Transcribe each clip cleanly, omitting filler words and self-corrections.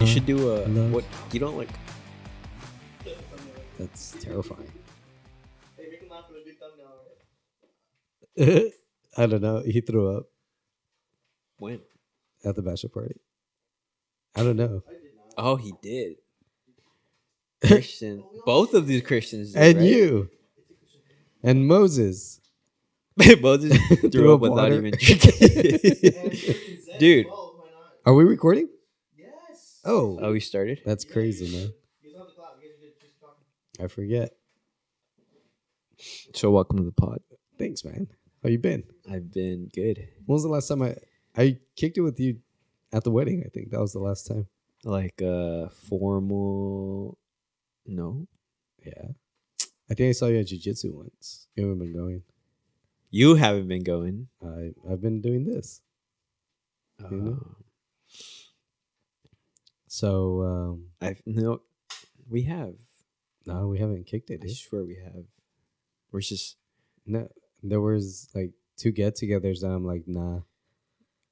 should do a no. what you don't like. That's terrifying. Hey, make him laugh with a good thumbnail, right? I don't know. He threw up When? at the bachelor party. I don't know. I did not. Oh, he did. Christian. Both of these Christians did, And right? you. And Moses. Both just Threw threw up up without water. even drinking. Dude. Well, why not? Are we recording? Yes. Oh. Oh, we started? That's crazy, man. You guys don't have the clock. You guys are just talking. I forget. So welcome to the pod. Thanks, man. How you been? I've been good. When was the last time I kicked it with you at the wedding? I think that was the last time. Like formal. No. Yeah. I think I saw you at jiu-jitsu once. You haven't been going. You haven't been going. I've been doing this. You know? So I've no. We have. no, we haven't kicked it. I Dude. swear we have. We're just. No, there was like 2 get-togethers and I'm like, nah.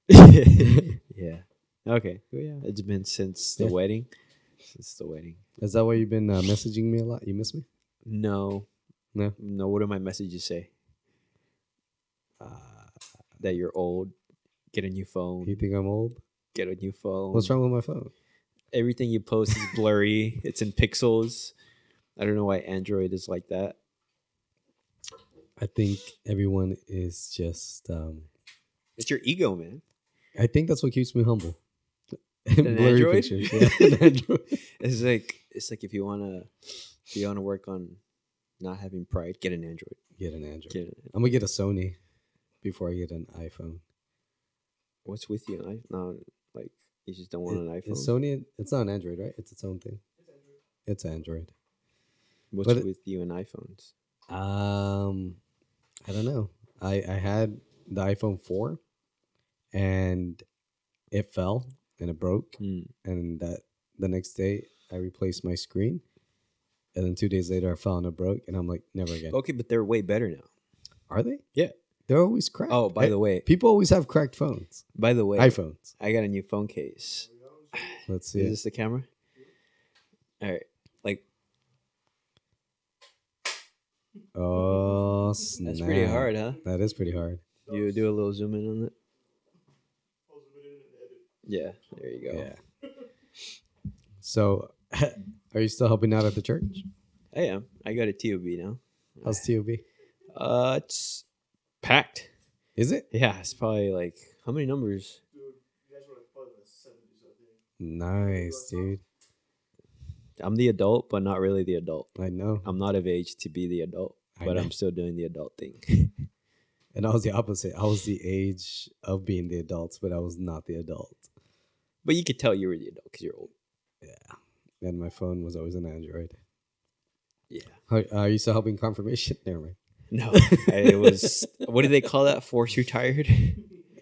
Yeah. Okay. Well, yeah. It's been since the Yeah. wedding. Since the wedding. Is that why you've been messaging me a lot? You miss me? No. No. No. What do my messages say? That you're old. Get a new phone. You think I'm old? Get a new phone. What's wrong with my phone? Everything you post is blurry. It's in pixels. I don't know why Android is like that. I think everyone is just. It's your ego, man. I think that's what keeps me humble. An Android? pictures. Yeah, an Android. It's like if you wanna work on not having pride, get an Android. Get an Android. Get it. I'm gonna get a Sony before I get an iPhone. What's with you? No, like you just don't want an iPhone. Is Sony? It's not an Android, right? It's its own thing. It's Android. What's but with you and iPhones? I don't know. I had the iPhone 4, and it fell and it broke, and that the next day I replaced my screen, and then 2 days later I fell and it broke, and I'm like, never again. Okay, but they're way better now. Are they? Yeah. They're always cracked. Oh, by the way, people always have cracked phones. iPhones. I got a new phone case. Let's see. Is It. this the camera? All right. Like Oh, snap. that's pretty hard, huh? That is pretty hard. You do a little zoom in on it. Yeah, there you go. Yeah. So, are you still helping out at the church? I am. I got a TOB now. How's TOB? It's packed. Is it? Yeah, it's probably like how many numbers? Dude, you guys were like probably in the 70s, I think. Nice, dude. I'm the adult, but not really the adult. I know. I'm not of age to be the adult, I but know. I'm still doing the adult thing. And I was the opposite. I was the age of being the adults, but I was not the adult. But you could tell you were the adult because you're old. Yeah. And my phone was always an Android. Yeah. Are you still helping confirmation? Never mind. No, it was. What do they call that? Force retired.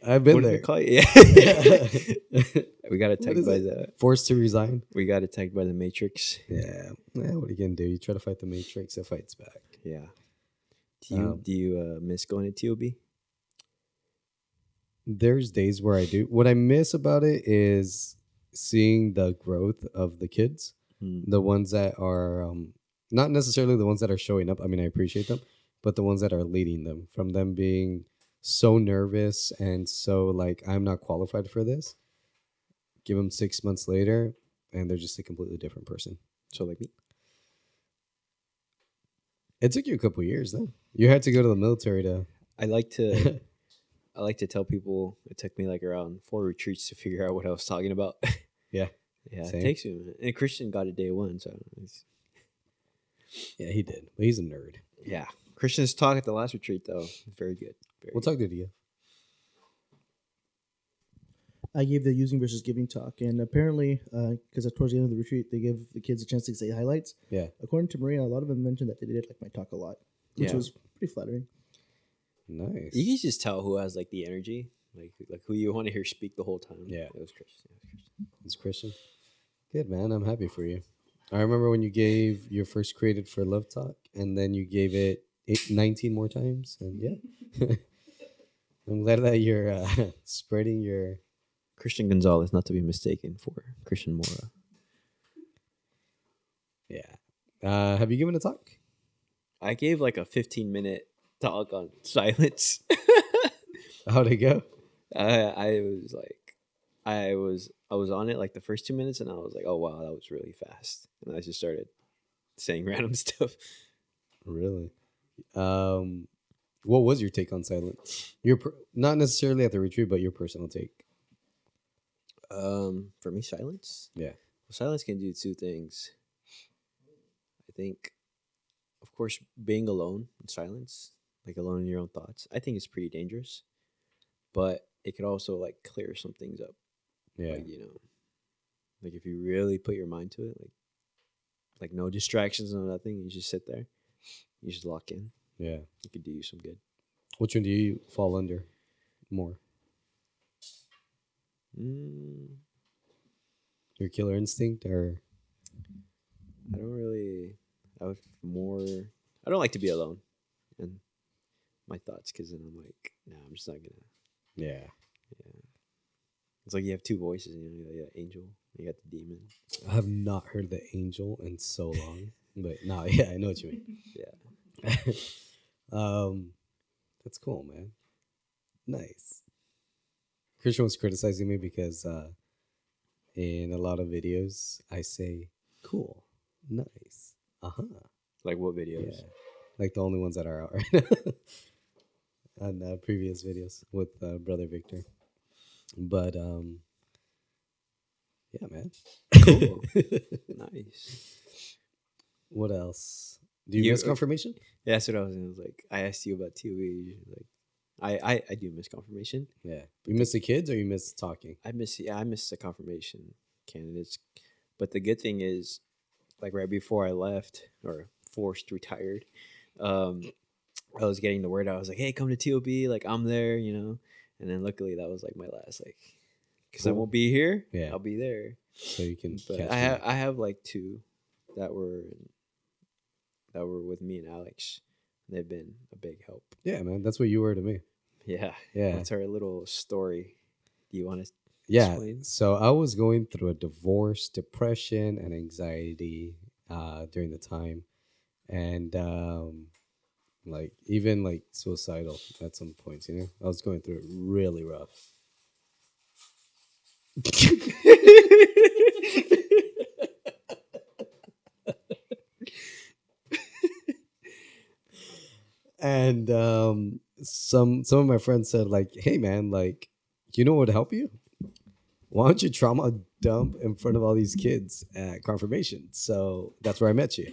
I've been What do there. they call it? Yeah. We got What attacked is by it? Forced to resign. We got attacked by the Matrix. Yeah. What are you gonna do? You try to fight the Matrix, it fights back. Yeah. Do you miss going to TOB? There's days where I do. What I miss about it is seeing the growth of the kids, the ones that are not necessarily the ones that are showing up. I mean, I appreciate them, but the ones that are leading them, from them being so nervous and so like, I'm not qualified for this. Give them 6 months later, and they're just a completely different person. So like me. It took you a couple years, though. You had to go to the military to. I like to tell people it took me like around 4 retreats to figure out what I was talking about. Yeah. Yeah, Same. it takes me a minute. And Christian got it day one, so Yeah, he did. But he's a nerd. yeah. Christian's talk at the last retreat though, very good. What talk did he give? I gave the using versus giving talk, and apparently, because towards the end of the retreat, they give the kids a chance to say highlights. Yeah. According to Maria, a lot of them mentioned that they did like my talk a lot, which Yeah. was pretty flattering. Nice. You can just tell who has like the energy, like who you want to hear speak the whole time. Yeah. It was Christian. It's Christian. Good, man. I'm happy for you. I remember when you gave your first Created for Love talk, and then you gave it 19 more times. And yeah. I'm glad that you're spreading your... Christian Gonzalez, not to be mistaken for Christian Mora. Yeah. Have you given a talk? I gave like a 15-minute talk on silence. How'd it go? I was like, I was on it like the first 2 minutes, and I was like, oh wow, that was really fast, and I just started saying random stuff. Really? What was your take on silence? Not necessarily at the retreat, but your personal take. For me, silence. Yeah. Well, silence can do two things. I think, of course, being alone in silence, like alone in your own thoughts, I think it's pretty dangerous. But it could also like clear some things up. Yeah. Like, like if you really put your mind to it, like no distractions, no nothing, you just sit there, you just lock in. Yeah. It could do you some good. Which one do you fall under more? Your killer instinct, or I don't really. I would more. I don't like to be alone, and my thoughts, because then I'm like, nah, I'm just not gonna. yeah. It's like you have two voices, you got angel, you got the demon. I have not heard the angel in so long, but no, yeah, I know what you mean. Yeah. That's cool, man. Nice. Christian was criticizing me because in a lot of videos I say cool, nice, Like what videos? yeah, like the only ones that are out right now on previous videos with brother Victor. But yeah, man. Cool. Nice. What else? Do you miss confirmation? Yeah, that's what I was like. I asked you about TV. Like, I do miss confirmation. Yeah. You miss the kids or you miss talking? I miss the confirmation candidates. But the good thing is, like right before I left or forced retired, I was getting the word out. I was like, hey, come to TOB. Like, I'm there, And then luckily that was like my last, like, because I won't be here. Yeah. I'll be there. So you can But catch I have like two that were with me and Alex. They've been a big help. Yeah, man. That's what you were to me. Yeah. Yeah. That's our little story. Do you want to explain? So I was going through a divorce, depression, and anxiety during the time. And like even like suicidal at some points, I was going through it really rough. And some of my friends said, like, hey man, like, you know what would help you? Why don't you trauma dump in front of all these kids at confirmation? So that's where I met you.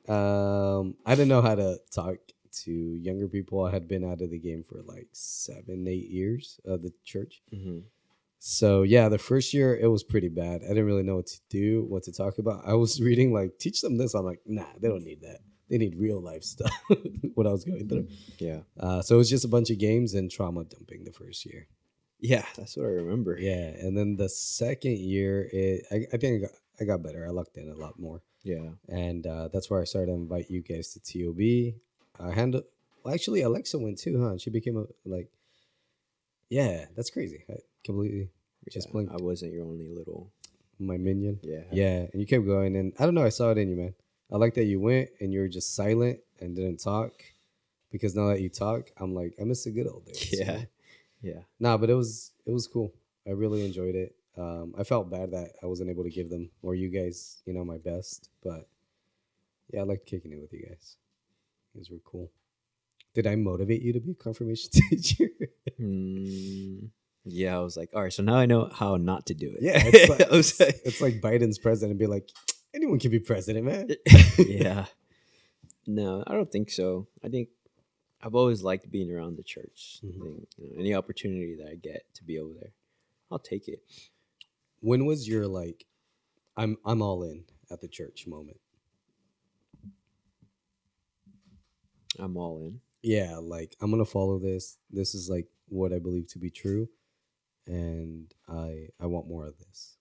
I didn't know how to talk to younger people. I had been out of the game for like 7-8 years of the church. Mm-hmm. So yeah, the first year it was pretty bad. I didn't really know what to do, what to talk about. I was reading like, teach them this. I'm like, nah, they don't need that. They need real life stuff. What I was going through. Yeah. So it was just a bunch of games and trauma dumping the first year. Yeah, that's what I remember. Yeah, and then the second year, I think I got better. I lucked in a lot more. Yeah. And that's where I started to invite you guys to TOB. Actually, Alexa went too, huh? She became yeah, that's crazy. I completely just blinked. I wasn't your only little... My minion. Yeah. Yeah, and you kept going. And I don't know, I saw it in you, man. I like that you went and you were just silent and didn't talk. Because now that you talk, I'm like, I miss the good old days. Yeah. Yeah. Nah, but it was cool. I really enjoyed it. I felt bad that I wasn't able to give them or you guys, my best. But yeah, I liked kicking it with you guys. You guys were cool. Did I motivate you to be a confirmation teacher? Yeah, I was like, all right, so now I know how not to do it. Yeah, it's like Biden's president and be like, anyone can be president, man. Yeah. No, I don't think so. I think I've always liked being around the church. Mm-hmm. I think, any opportunity that I get to be over there, I'll take it. When was your like, I'm all in at the church moment? I'm all in. Yeah, like I'm gonna follow this. This is like what I believe to be true, and I want more of this.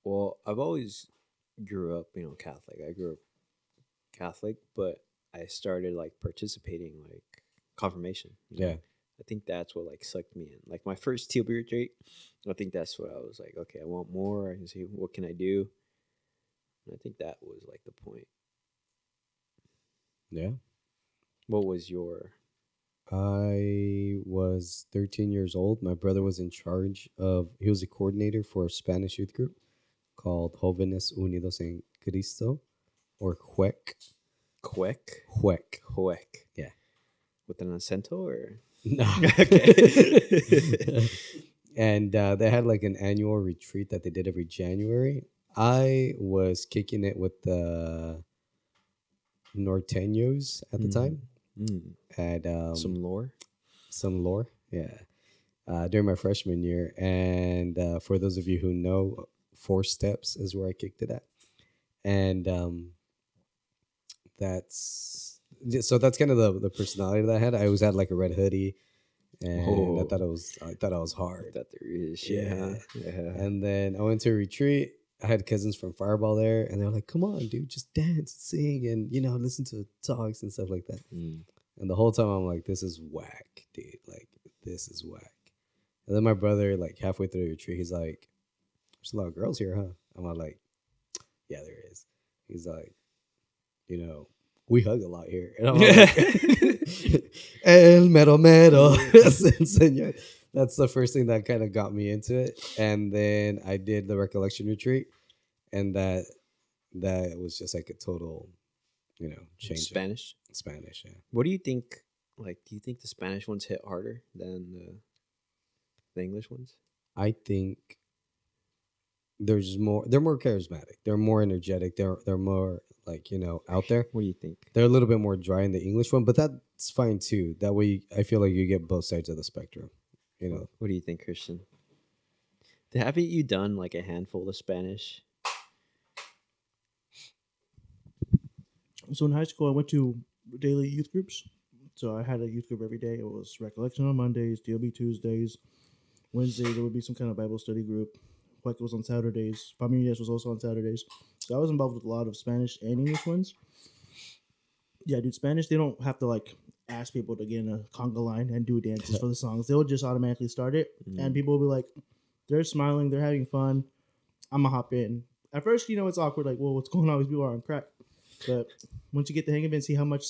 Well, I've always grew up, Catholic. I grew up Catholic, but I started like participating like confirmation. Yeah. I think that's what like sucked me in. Like my first TLB retreat, I think that's what I was like, okay, I want more. I can see what can I do. I think that was like the point. Yeah. What was your? I was 13 years old. My brother was in charge of, he was a coordinator for a Spanish youth group called Jóvenes Unidos en Cristo, or HUEC. Queck? HUEC. Queck. Yeah. With an acento or? No. Okay. And they had like an annual retreat that they did every January. I was kicking it with the Norteños at the time. Mm. At Some lore. some lore, yeah, during my freshman year. And for those of you who know, Four Steps is where I kicked it at. And that's kind of the personality that I had. I always had like a red hoodie, and I Oh. thought I was hard. That there is. Yeah. Yeah. And then I went to a retreat. I had cousins from Fireball there, and they were like, "Come on, dude, just dance, sing, and listen to talks and stuff like that." Mm. And the whole time I'm like, "This is whack, dude. Like, this is whack." And then my brother, like halfway through the retreat, he's like, "There's a lot of girls here, huh?" I'm all like, "Yeah, there is." He's like, "We hug a lot here," and I'm like, "El mero mero, señor." That's the first thing that kind of got me into it. And then I did the recollection retreat, and that was just like a total, change. Spanish. Spanish, yeah. What do you think? Like, do you think the Spanish ones hit harder than the English ones? I think there's more. They're more charismatic. They're more energetic. They're more like out there. What do you think? They're a little bit more dry in the English one, but that's fine too. That way, I feel like you get both sides of the spectrum. What do you think, Christian? Haven't you done like a handful of Spanish? So in high school, I went to daily youth groups. So I had a youth group every day. It was recollection on Mondays, DLB Tuesdays, Wednesdays there would be some kind of Bible study group. Like it was on Saturdays. Familias was also on Saturdays. So I was involved with a lot of Spanish and English ones. Yeah, dude, Spanish, they don't have to like ask people to get in a conga line and do dances for the songs. They'll just automatically start it. And people will be like, they're smiling, they're having fun. I'm going to hop in. At first, it's awkward. Like, well, what's going on? These people are on crack. But once you get the hang of it and see how much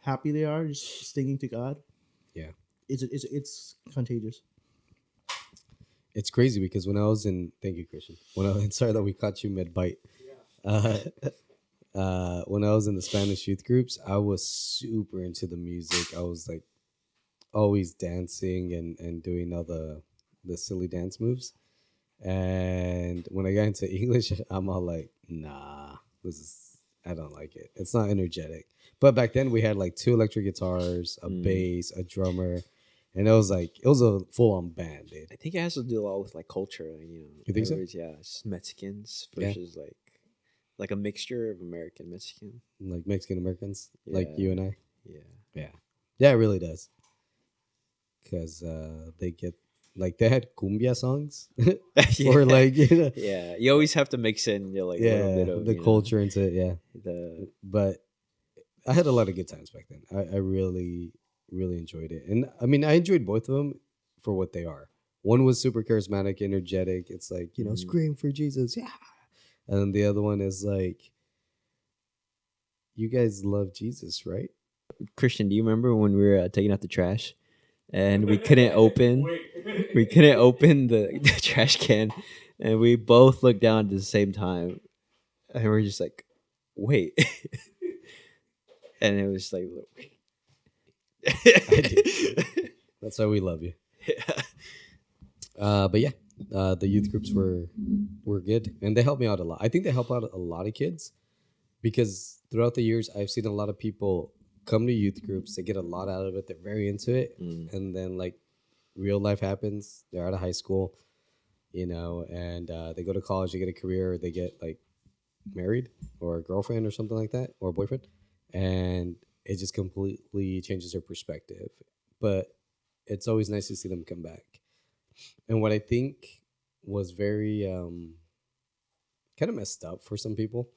happy they are, just singing to God. Yeah. It's contagious. It's crazy because when I was thank you, Christian. Sorry that we caught you mid bite. When I was in the Spanish youth groups, I was super into the music. I was like always dancing and doing all the silly dance moves. And when I got into English, I'm all like, nah, I don't like it. It's not energetic. But back then we had like 2 electric guitars, a bass, a drummer. And it was a full-on band, dude. I think it has to do a lot with like culture, You think so? Yeah, it's Mexicans versus like a mixture of American Mexican, like Mexican Americans, like you and I. Yeah. Yeah, it really does. Because they get they had cumbia songs, or like yeah, you always have to mix in a little bit of the culture into it. Yeah, but I had a lot of good times back then. I really enjoyed it, and I mean I enjoyed both of them for what they are. One was super charismatic, energetic. It's like scream for Jesus, yeah. And then the other one is like, you guys love Jesus, right? Christian, do you remember when we were taking out the trash and we couldn't open the trash can, and we both looked down at the same time, and we're just like, wait. And it was like, that's why we love you. Yeah. But yeah, the youth groups were good, and they helped me out a lot. I think they help out a lot of kids because throughout the years, I've seen a lot of people come to youth groups. They get a lot out of it. They're very into it, and then like real life happens. They're out of high school, and they go to college. They get a career. They get like married or a girlfriend or something like that, or a boyfriend, and it just completely changes their perspective. But it's always nice to see them come back. And what I think was very kind of messed up for some people,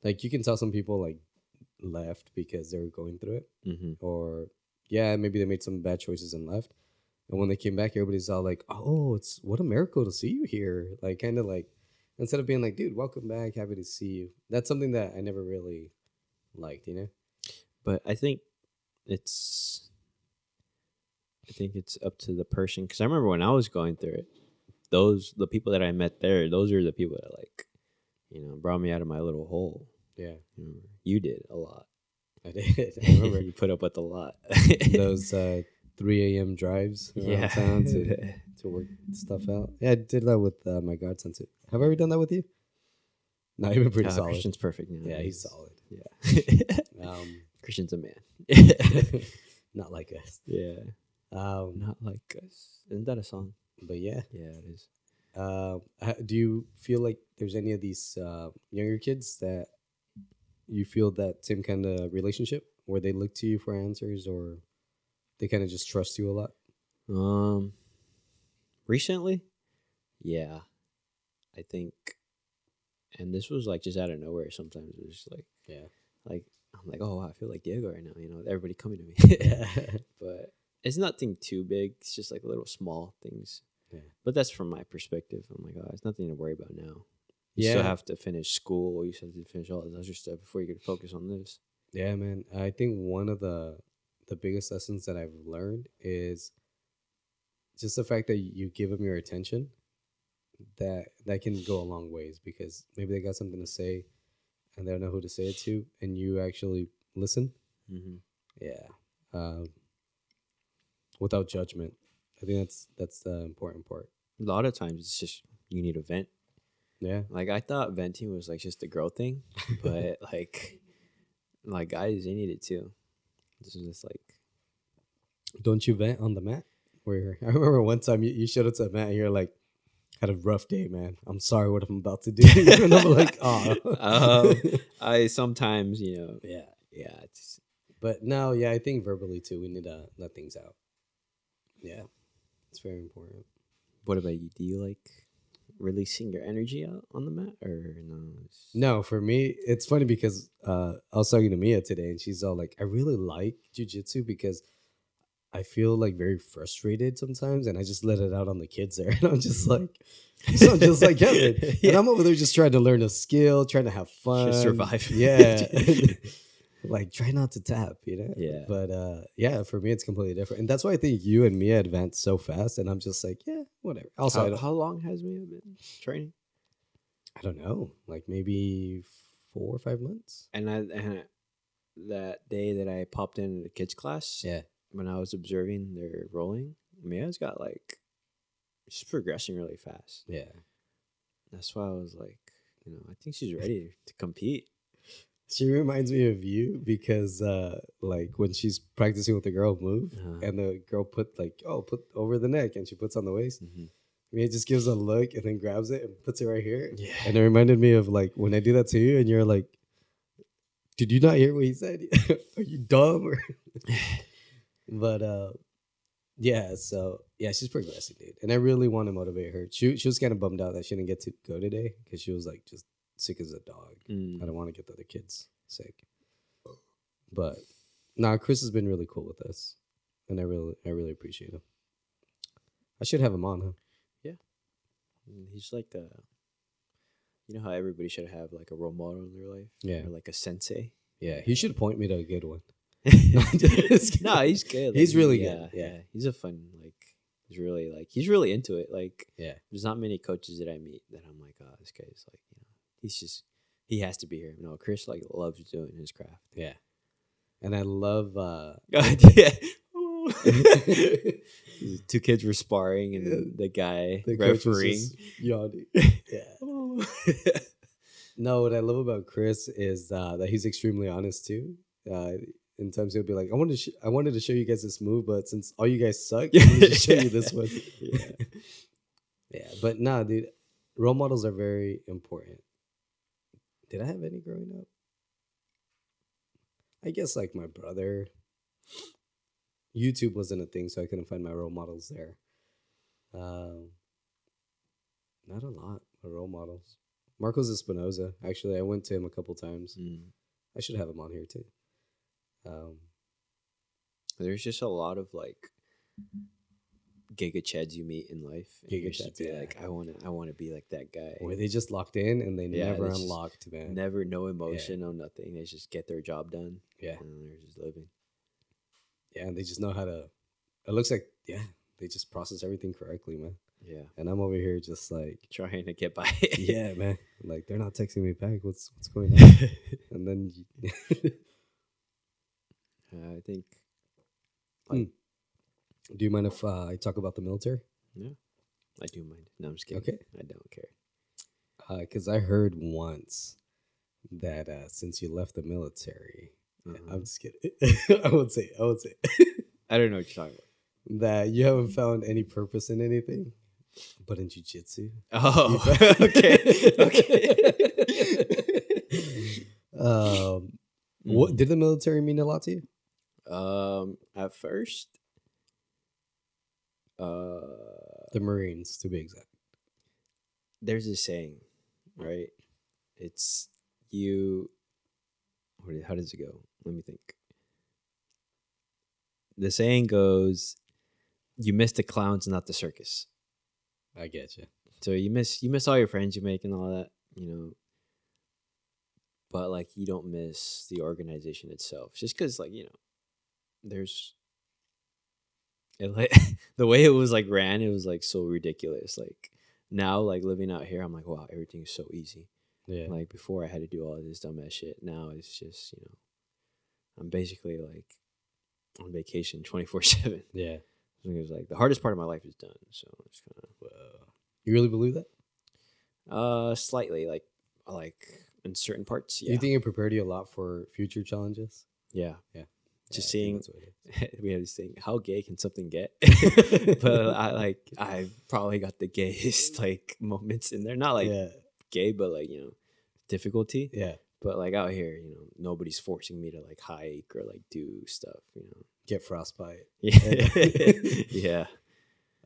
like you can tell some people like left because they were going through it, or maybe they made some bad choices and left. And when they came back, everybody's all like, "Oh, it's what a miracle to see you here!" Like kind of like instead of being like, dude, welcome back, happy to see you. That's something that I never really liked, you know? But it's I think it's up to the person, because I remember when I was going through it, the people that I met there, those are the people that like, brought me out of my little hole. Yeah. You did a lot. I did. I remember You put up with a lot. those 3 a.m. drives around town to work stuff out. Yeah, I did that with my godson too. Have I ever done that with you? No, you've been pretty solid. Christian's perfect now. Yeah, he's solid. Yeah. Christian's a man. Not like us. Yeah. Not like us. Isn't that a song? But yeah. Yeah, it is. Do you feel like there's any of these younger kids that you feel that same kind of relationship where they look to you for answers, or they kind of just trust you a lot? Recently, yeah, I think, and this was like just out of nowhere. Sometimes it was like, yeah, like I'm like, oh wow, I feel like Diego right now. Everybody coming to me. But it's nothing too big. It's just like little small things. Yeah. But that's from my perspective. I'm like, oh, it's nothing to worry about now. You still have to finish school. You still have to finish all this other stuff before you can focus on this. Yeah, man. I think one of the biggest lessons that I've learned is just the fact that you give them your attention. That can go a long ways, because maybe they got something to say and they don't know who to say it to, and you actually listen. Mm-hmm. Yeah. Without judgment. I think that's the important part. A lot of times it's just you need a vent. Yeah. Like I thought venting was like just a girl thing, but like guys, they need it too. This is just like, don't you vent on the mat? Where I remember one time you showed up to the mat and you're like, had a rough day, man. I'm sorry what I'm about to do. And I'm like, oh. I sometimes, Yeah. It's, but no, yeah, I think verbally too, we need to let things out. Yeah. It's very important. What about you? Do you like releasing your energy out on the mat, or no? No, for me, it's funny because I was talking to Mia today, and she's all like, I really like jujitsu because I feel like very frustrated sometimes, and I just let it out on the kids there. And I'm just like, Kevin. Yeah. And I'm over there just trying to learn a skill, trying to have fun. Just survive. Yeah. Like, try not to tap, Yeah. But yeah, for me, it's completely different. And that's why I think you and Mia advanced so fast. And I'm just like, yeah, whatever. Also, how long has Mia been training? I don't know, like maybe 4 or 5 months. And that day that I popped into the kids class, yeah, when I was observing their rolling, Mia's got like, she's progressing really fast. Yeah, that's why I was like, I think she's ready to compete. She reminds me of you because like when she's practicing with the girl move, and the girl put over the neck, and she puts on the waist. Mm-hmm. Mia just gives a look and then grabs it and puts it right here. Yeah. And it reminded me of like when I do that to you and you're like, did you not hear what he said? Are you dumb? But yeah, so yeah, she's progressing, dude. And I really want to motivate her. She was kind of bummed out that she didn't get to go today because she was like just sick as a dog. I don't want to get the other kids sick. But Chris has been really cool with us. And I really appreciate him. I should have him on, huh? He's like how everybody should have like a role model in their life? Yeah. Or like a sensei? Yeah, he should point me to a good one. No, he's good. Like, he's really good. Yeah. He's a fun, he's really into it. Like, yeah, there's not many coaches that I meet that I'm like, oh, this guy's like, he has to be here. No, Chris like loves doing his craft. Yeah. And I love yeah. Two kids were sparring, and the guy refereeing yawning. Yeah. No, what I love about Chris is that he's extremely honest too. In times he'll be like, I wanted to show you guys this move, but since all you guys suck, I'm gonna just show you this one. Yeah. Yeah, but dude, role models are very important. Did I have any growing up? I guess like my brother. YouTube wasn't a thing, so I couldn't find my role models there. Not a lot of role models. Marcos Espinoza. Actually, I went to him a couple times. I should have him on here too. There's just a lot of like giga chads you meet in life. And Giga you just chads, be yeah. like, I wanna be like that guy. Where they just locked in and they Yeah, never they just unlocked, man. Never no emotion, no nothing. They just get their job done. Yeah. And they're just living. Yeah, and they just know how to. It looks like they just process everything correctly, man. Yeah. And I'm over here just like Trying to get by. yeah, man. Like they're not texting me back. What's going on? And then I think do you mind if I talk about the military? yeah, I do mind. No, I'm just kidding. Okay. I don't care. Because I heard once that since you left the military, I'm just kidding. I won't say. I don't know what you're talking about. That you haven't found any purpose in anything, but in jujitsu. Oh, okay. What did the military mean a lot to you? At first, The Marines, to be exact. there's a saying, right? It's you. How does it go? Let me think. The saying goes, "You miss the clowns, not the circus." I get you. So you miss all your friends you make and all that, but like you don't miss the organization itself, just because there's like the way it was like ran, it was like so ridiculous. Like now, like living out here, I'm like, wow, everything's so easy. Yeah. Like before, I had to do all this dumbass shit. Now it's just I'm basically like on vacation 24/7. Yeah. It was like the hardest part of my life is done. So it's kind of You really believe that? slightly like in certain parts. Do Yeah. you think it prepared you a lot for future challenges? Yeah. Yeah. Just I think seeing, that's what it is. we have this thing, how gay can something get? But I probably got the gayest like moments in there. Not like gay, but like, difficulty. Yeah. But like out here, nobody's forcing me to like hike or like do stuff, Get frostbite. Yeah. Yeah.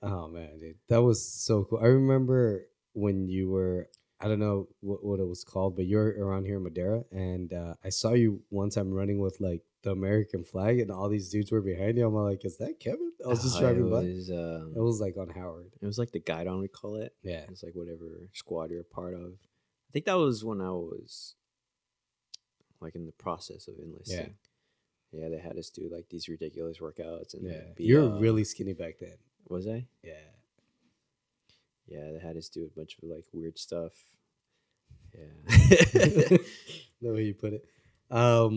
Oh man, dude. That was so cool. I remember when you were, I don't know what it was called, but you're around here in Madeira, and I saw you one time running with like the American flag, and all these dudes were behind you. I'm like, is that Kevin? I was just driving by. It was like on Howard. It was like the guidon, we call it. Yeah. It's like whatever squad you're a part of. I think that was when I was like in the process of enlisting. Yeah, they had us do like these ridiculous workouts and you were really skinny back then. Was I? Yeah. Yeah, they had us do a bunch of like weird stuff. Yeah. The way you put it. How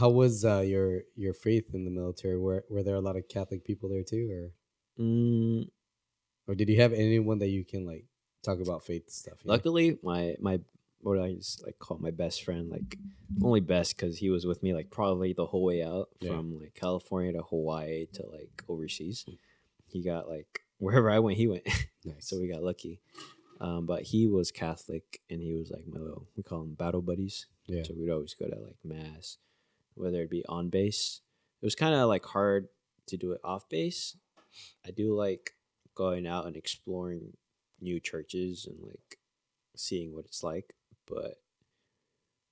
was your faith in the military? Were there a lot of Catholic people there too, or did you have anyone that you can like talk about faith stuff? Luckily, my what I just like call my best friend, like only best because he was with me like probably the whole way out from like California to Hawaii to like overseas. He got like wherever I went, he went. Nice. So we got lucky. But he was Catholic and he was like my little, we call them battle buddies. Yeah. So we'd always go to like mass, whether it be on base. It was kind of like hard to do it off base. I do like going out and exploring new churches and like seeing what it's like. But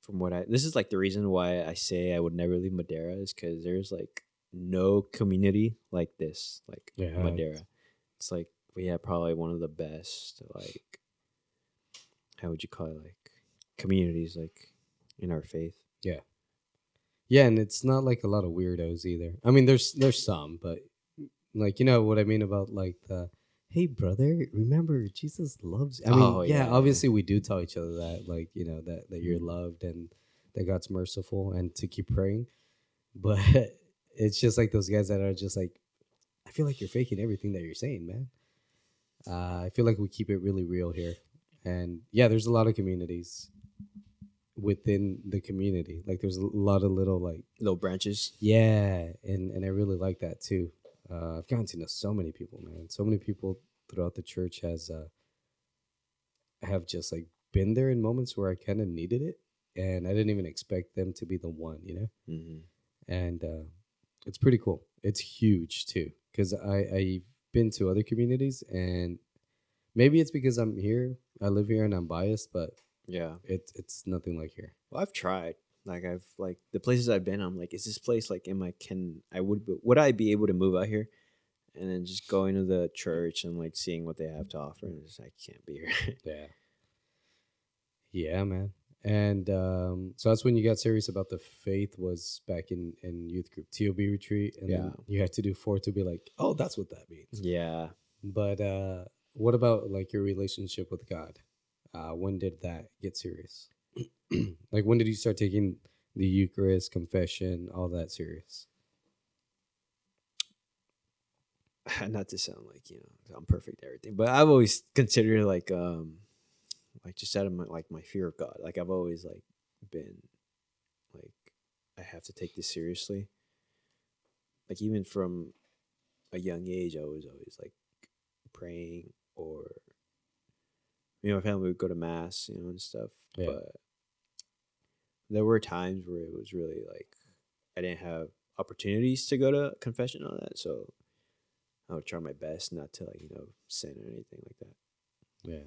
from this is like the reason why I say I would never leave Madeira is because there's like no community like this, like Madeira. It's like we have probably one of the best, like, how would you call it, like communities like in our faith. Yeah. Yeah, and it's not like a lot of weirdos either. I mean, there's some, but like, you know what I mean about like the, hey brother, remember Jesus loves you. I mean, obviously we do tell each other that, like, that you're loved and that God's merciful and to keep praying. But it's just like those guys that are just like, I feel like you're faking everything that you're saying, man. I feel like we keep it really real here. And yeah, there's a lot of communities within the community. Like there's a lot of little branches. Yeah, and I really like that too. I've gotten to know so many people, man. So many people throughout the church have just like been there in moments where I kind of needed it, and I didn't even expect them to be the one, Mm-hmm. And it's pretty cool. It's huge too, because I've been to other communities, and maybe it's because I'm here, I live here, and I'm biased, but yeah, it's nothing like here. Well, I've tried. Like I've the places I've been, I'm like, is this place like would I be able to move out here and then just going to the church and like seeing what they have to offer, and it's like, I can't be here. Yeah. Yeah, man. And so that's when you got serious about the faith, was back in youth group TOB retreat, and then you had to do 4 to be like, oh, that's what that means. Yeah. But what about like your relationship with God? When did that get serious? Like, when did you start taking the Eucharist, confession, all that serious? Not to sound like, I'm perfect at everything, but I've always considered like just out of my fear of God. Like I've always like been like, I have to take this seriously. Like even from a young age, I was always like praying, or my family would go to mass, and stuff. Yeah. But there were times where it was really like I didn't have opportunities to go to confession and all that, so I would try my best not to like sin or anything like that. Yeah.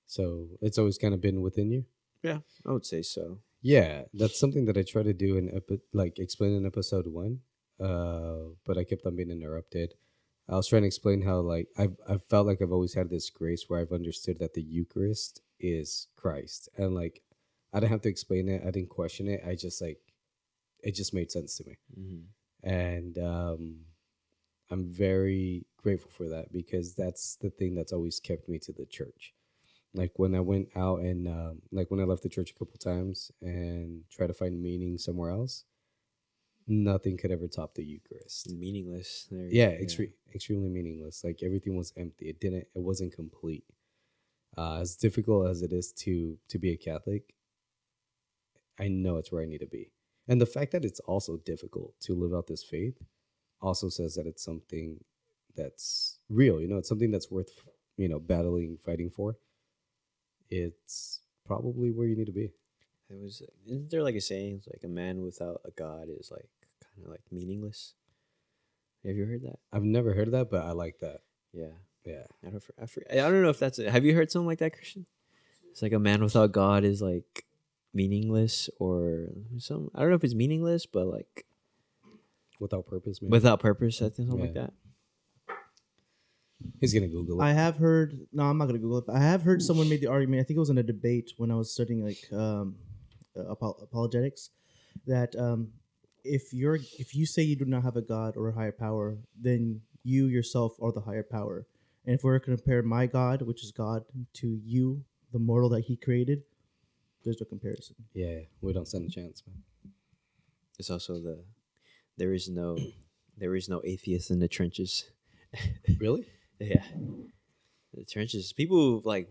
So it's always kind of been within you? Yeah, I would say so. Yeah, that's something that I try to do like explain in episode 1, but I kept on being interrupted. I was trying to explain how like I've felt like I've always had this grace where I've understood that the Eucharist is Christ, and like I didn't have to explain it, I didn't question it. I just like it just made sense to me, and I'm very grateful for that, because that's the thing that's always kept me to the church. Like when I went out and like when I left the church a couple times and tried to find meaning somewhere else, nothing could ever top the Eucharist. Meaningless. Extremely meaningless. Like everything was empty. It wasn't complete. As difficult as it is to be a Catholic, I know it's where I need to be. And the fact that it's also difficult to live out this faith also says that it's something that's real. It's something that's worth battling, fighting for. It's probably where you need to be. Isn't there like a saying, it's like a man without a God is like kind of like meaningless? Have you heard that? I've never heard of that, but I like that. Yeah. I don't know if that's it. Have you heard something like that, Christian? It's like a man without God is like meaningless, or some. I don't know if it's meaningless, but like without purpose. Maybe. Without purpose, I think something like that. He's gonna Google it. I have heard. No, I'm not gonna Google it. But I have heard someone made the argument. I think it was in a debate when I was studying like apologetics, that if you say you do not have a God or a higher power, then you yourself are the higher power. And if we're to compare my God, which is God, to you, the mortal that He created, there's no comparison. Yeah, we don't stand a chance, man. It's also there is no atheist in the trenches. Really? Yeah, the trenches. People like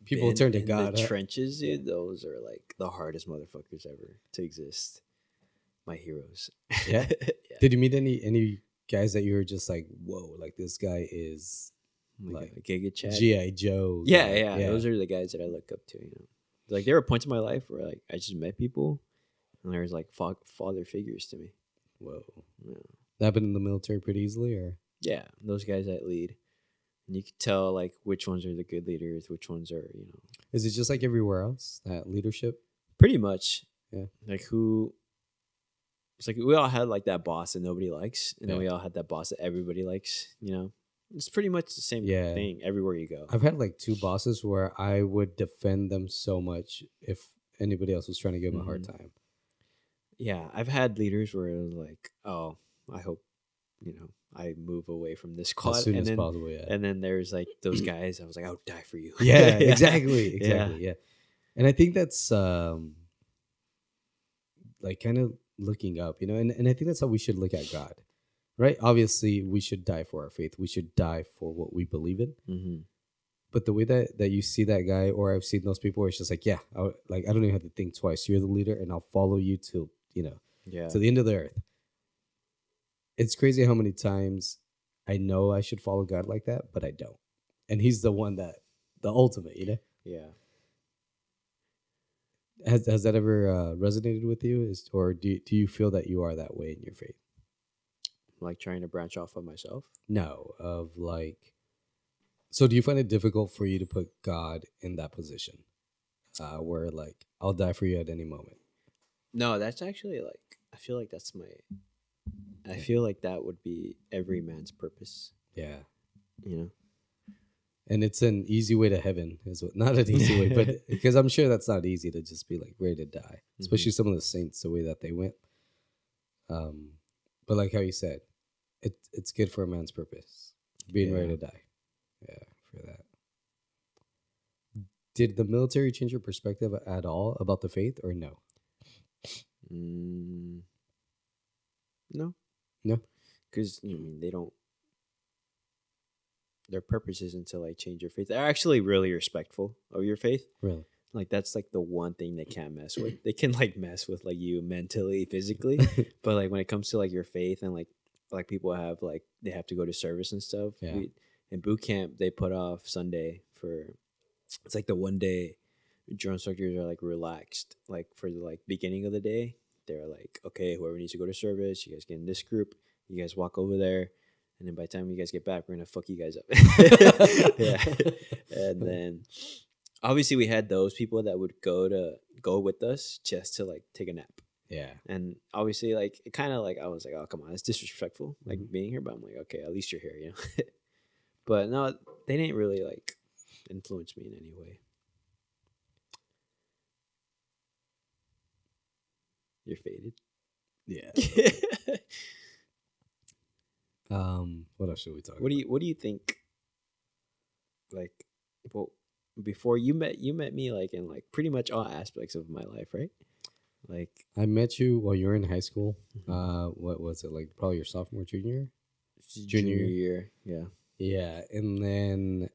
people turn to in God. The trenches, dude. Those are like the hardest motherfuckers ever to exist. My heroes. Yeah. Did you meet any guys that you were just like, whoa, like this guy is like Giga Chad, G.I. Joe? Yeah. Those are the guys that I look up to. Like there were points in my life where like I just met people, and there was like father figures to me. Whoa. Yeah. That happened in the military pretty easily, or? Yeah, those guys that lead. And you can tell like which ones are the good leaders, which ones are, Is it just like everywhere else, that leadership? Pretty much. Yeah. Like it's like we all had like that boss that nobody likes, and then we all had that boss that everybody likes, It's pretty much the same thing everywhere you go. I've had like 2 bosses where I would defend them so much if anybody else was trying to give them a hard time. Yeah, I've had leaders where it was like, oh, I hope, I move away from this squad as soon as possible. Yeah, and then there's like those guys. I was like, I would die for you. Yeah, exactly. Yeah, and I think that's like kind of looking up, and I think that's how we should look at God, right? Obviously, we should die for our faith. We should die for what we believe in. Mm-hmm. But the way that you see that guy, or I've seen those people, where it's just like, I don't even have to think twice. You're the leader, and I'll follow you till to the end of the earth. It's crazy how many times I know I should follow God like that, but I don't. And He's the one the ultimate, Yeah. Has that ever resonated with you? Or do you feel that you are that way in your faith? Like trying to branch off of myself? No, of like. So do you find it difficult for you to put God in that position, where like I'll die for you at any moment? No, that's actually like I feel like that's I feel like that would be every man's purpose. Yeah. You know. And it's an easy way to heaven, not an easy way, but because I'm sure that's not easy to just be like ready to die, especially some of the saints, the way that they went. But like how you said, it's good for a man's purpose, being ready to die. Yeah, for that. Did the military change your perspective at all about the faith, or no? No, because they don't. Their purpose isn't to like change your faith. They're actually really respectful of your faith. Really? Like that's like the one thing they can't mess with. They can like mess with like you mentally, physically, but like when it comes to like your faith and like people have like they have to go to service and stuff. Yeah. In boot camp, they put off Sunday for it's like the one day drill instructors are like relaxed. Like for the like beginning of the day, they're like, okay, whoever needs to go to service, you guys get in this group. You guys walk over there. And then by the time you guys get back, we're going to fuck you guys up. Yeah. And then obviously we had those people that would go with us just to like take a nap. Yeah. And obviously like it kind of like I was like, oh, come on, it's disrespectful like being here. But I'm like, okay, at least you're here, you know. But no, they didn't really like influence me in any way. You're faded. Yeah. What else should we talk about? What do you think? Like, well, before you met me like in like pretty much all aspects of my life, right? Like I met you while you were in high school. What was it like? Probably your sophomore, junior year. Yeah. Yeah, and then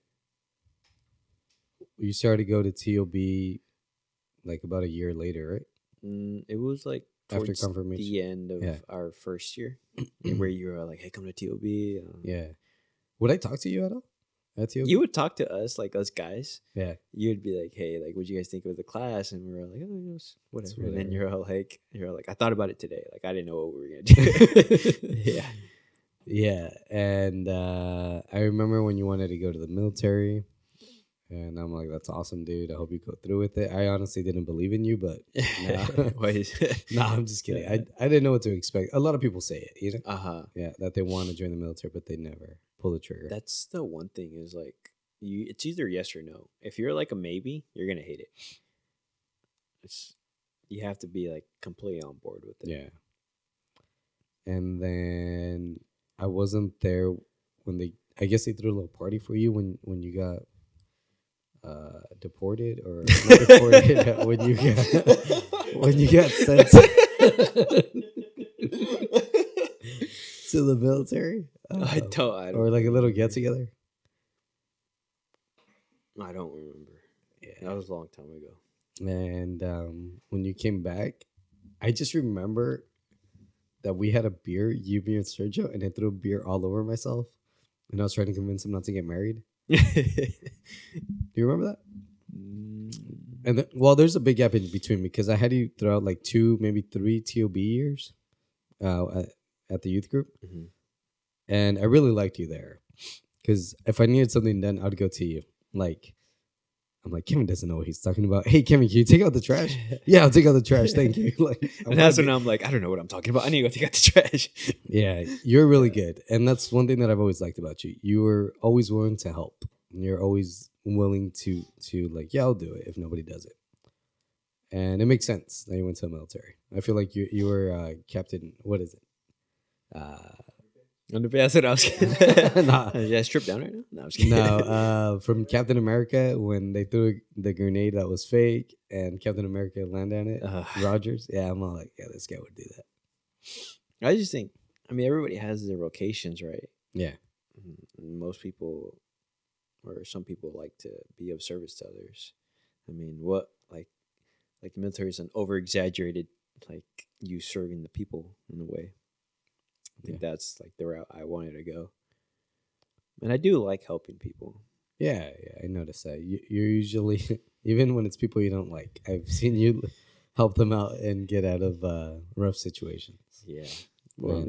you started to go to TOB like about a year later, right? It was like after confirmation, the end of our first year, where you were like, "Hey, come to TOB." Yeah. Would I talk to you at all? At TOB? You would talk to us, like us guys. Yeah. You'd be like, "Hey, like, what'd you guys think of the class?" And we were like, "Oh, whatever." And then you're like, "I thought about it today. Like, I didn't know what we were gonna do." Yeah. Yeah, and I remember when you wanted to go to the military, and I'm like, "That's awesome, dude. I hope you go through with it." I honestly didn't believe in you, but no, I'm just kidding. I didn't know what to expect. A lot of people say it, you know. Yeah, that they want to join the military, but they never pull the trigger. That's the one thing is like it's either yes or no. If you're like a maybe, you're gonna hate it. You have to be like completely on board with it. Yeah, and then. I wasn't there when I guess they threw a little party for you when you got deported or not deported when you got sent to the military. I don't or like a little get together. I don't remember. Yeah, that was a long time ago. And when you came back, I just remember that we had a beer, you, me, and Sergio, and I threw beer all over myself. And I was trying to convince him not to get married. Do you remember that? And there's a big gap in between because I had you throw out like 2, maybe 3 TOB years at the youth group. Mm-hmm. And I really liked you there. Because if I needed something done, I'd go to you. Like, I'm like, Kevin doesn't know what he's talking about. Hey, Kevin, can you take out the trash? Yeah, I'll take out the trash. Thank you. Like, and that's when I'm like, I don't know what I'm talking about. I need to go take out the trash. Yeah, you're really good. And that's one thing that I've always liked about you. You were always willing to help. And you're always willing to like, yeah, I'll do it if nobody does it. And it makes sense that you went to the military. I feel like you were captain, what is it? That's what I was kidding. Nah. Yeah, strip down right now? No, I was kidding. No, from Captain America, when they threw the grenade that was fake and Captain America landed on it, Rogers. Yeah, I'm all like, yeah, this guy would do that. I just think, everybody has their vocations, right? Yeah. Most people, or some people like to be of service to others. What, like the military is an over-exaggerated, like, you serving the people in a way. I think that's like the route I wanted to go. And I do like helping people. Yeah, I noticed that. You're usually, even when it's people you don't like, I've seen you help them out and get out of rough situations. Yeah. Well,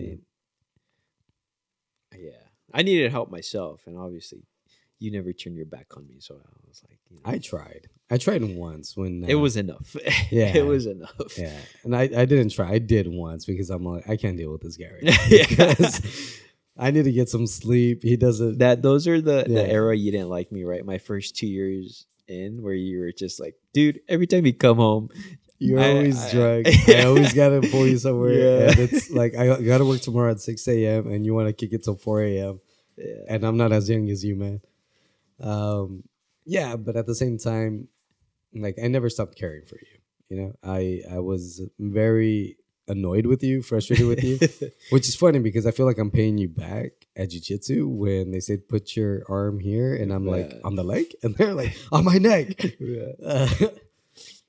yeah. I needed help myself. And obviously, you never turned your back on me, so I was like, I tried once when it was enough. Yeah. It was enough. Yeah, and I didn't try. I did once because I'm like, I can't deal with this guy right now. Yeah. Because I need to get some sleep. He doesn't. Those are the Yeah. era you didn't like me, right? My first 2 years in, where you were just like, dude, every time you come home, You're I- always I- drunk. Yeah. I always gotta pull you somewhere, Yeah. and it's like I gotta work tomorrow at 6 a.m. and you want to kick it till 4 a.m. yeah. and I'm not as young as you, man. Yeah, but at the same time, like I never stopped caring for you. You know, I was very annoyed with you, frustrated with you, which is funny because I feel like I'm paying you back at jiu-jitsu when they said put your arm here, and I'm like Yeah. on the leg, and they're like on my neck. Yeah.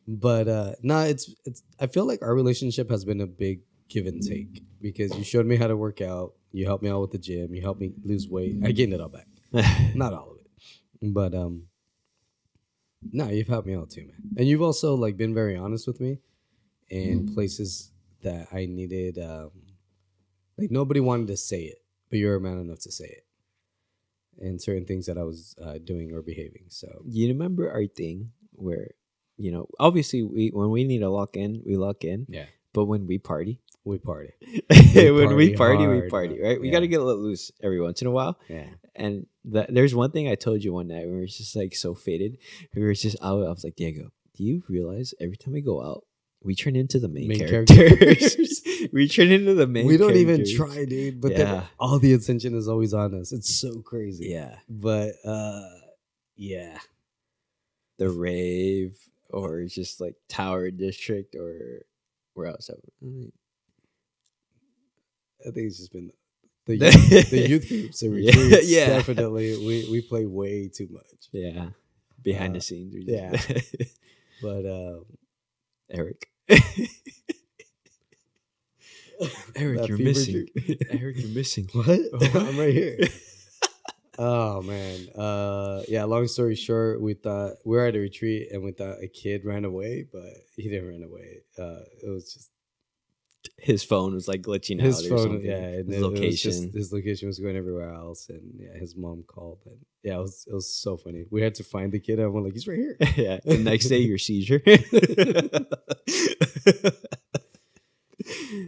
But no, it's. I feel like our relationship has been a big give and take because you showed me how to work out, you helped me out with the gym, you helped me lose weight. I gained it all back, not all of it, but no, you've helped me out too, man. And you've also like been very honest with me in places that I needed. Like nobody wanted to say it, but you're a man enough to say it, and certain things that I was doing or behaving. So You remember our thing where, obviously when we need to lock in, we lock in. yeah, But when we party, we party. when we party, we hard, party, man. right? We Yeah. got to get a little loose every once in a while. Yeah. And there's one thing I told you one night when we were just like so faded. We were just out. I was like, Diego, do you realize every time we go out, we turn into the main characters. We turn into the main We don't even characters. try, dude. But Yeah. then all the attention is always on us. It's so crazy. Yeah. But yeah. The rave or just like Tower District or where else? I think it's just been the youth groups and Yeah, retreats. yeah. Definitely. We play way too much. Yeah. Behind the scenes. we yeah. just- But Eric. that Eric, you're fever missing. dream- Eric, you're missing. What? I'm right here. Oh man. Yeah, long story short, we thought we were at a retreat and we thought a kid ran away, but he didn't run away. It was just His phone was like glitching his out. Or phone, something. yeah, and His it was location. just, his location was going everywhere else, and yeah, his mom called, and yeah, it was so funny. We had to find the kid, and we're like, he's right here. Yeah. The next day, your seizure.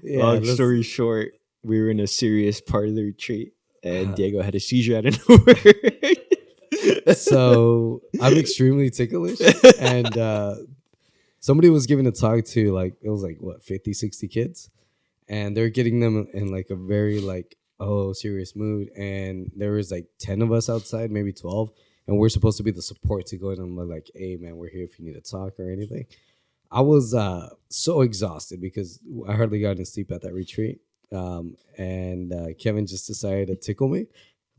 Yeah, Long let's- story short, we were in a serious part of the retreat, and Uh-huh. Diego had a seizure out of nowhere. So I'm extremely ticklish, and somebody was giving a talk to like it was like what 50, 60 kids, and they're getting them in like a very like serious mood, and there was like 10 of us outside, maybe 12, and we're supposed to be the support to go in and like, hey man, we're here if you need to talk or anything. I was so exhausted because I hardly got any sleep at that retreat, and Kevin just decided to tickle me,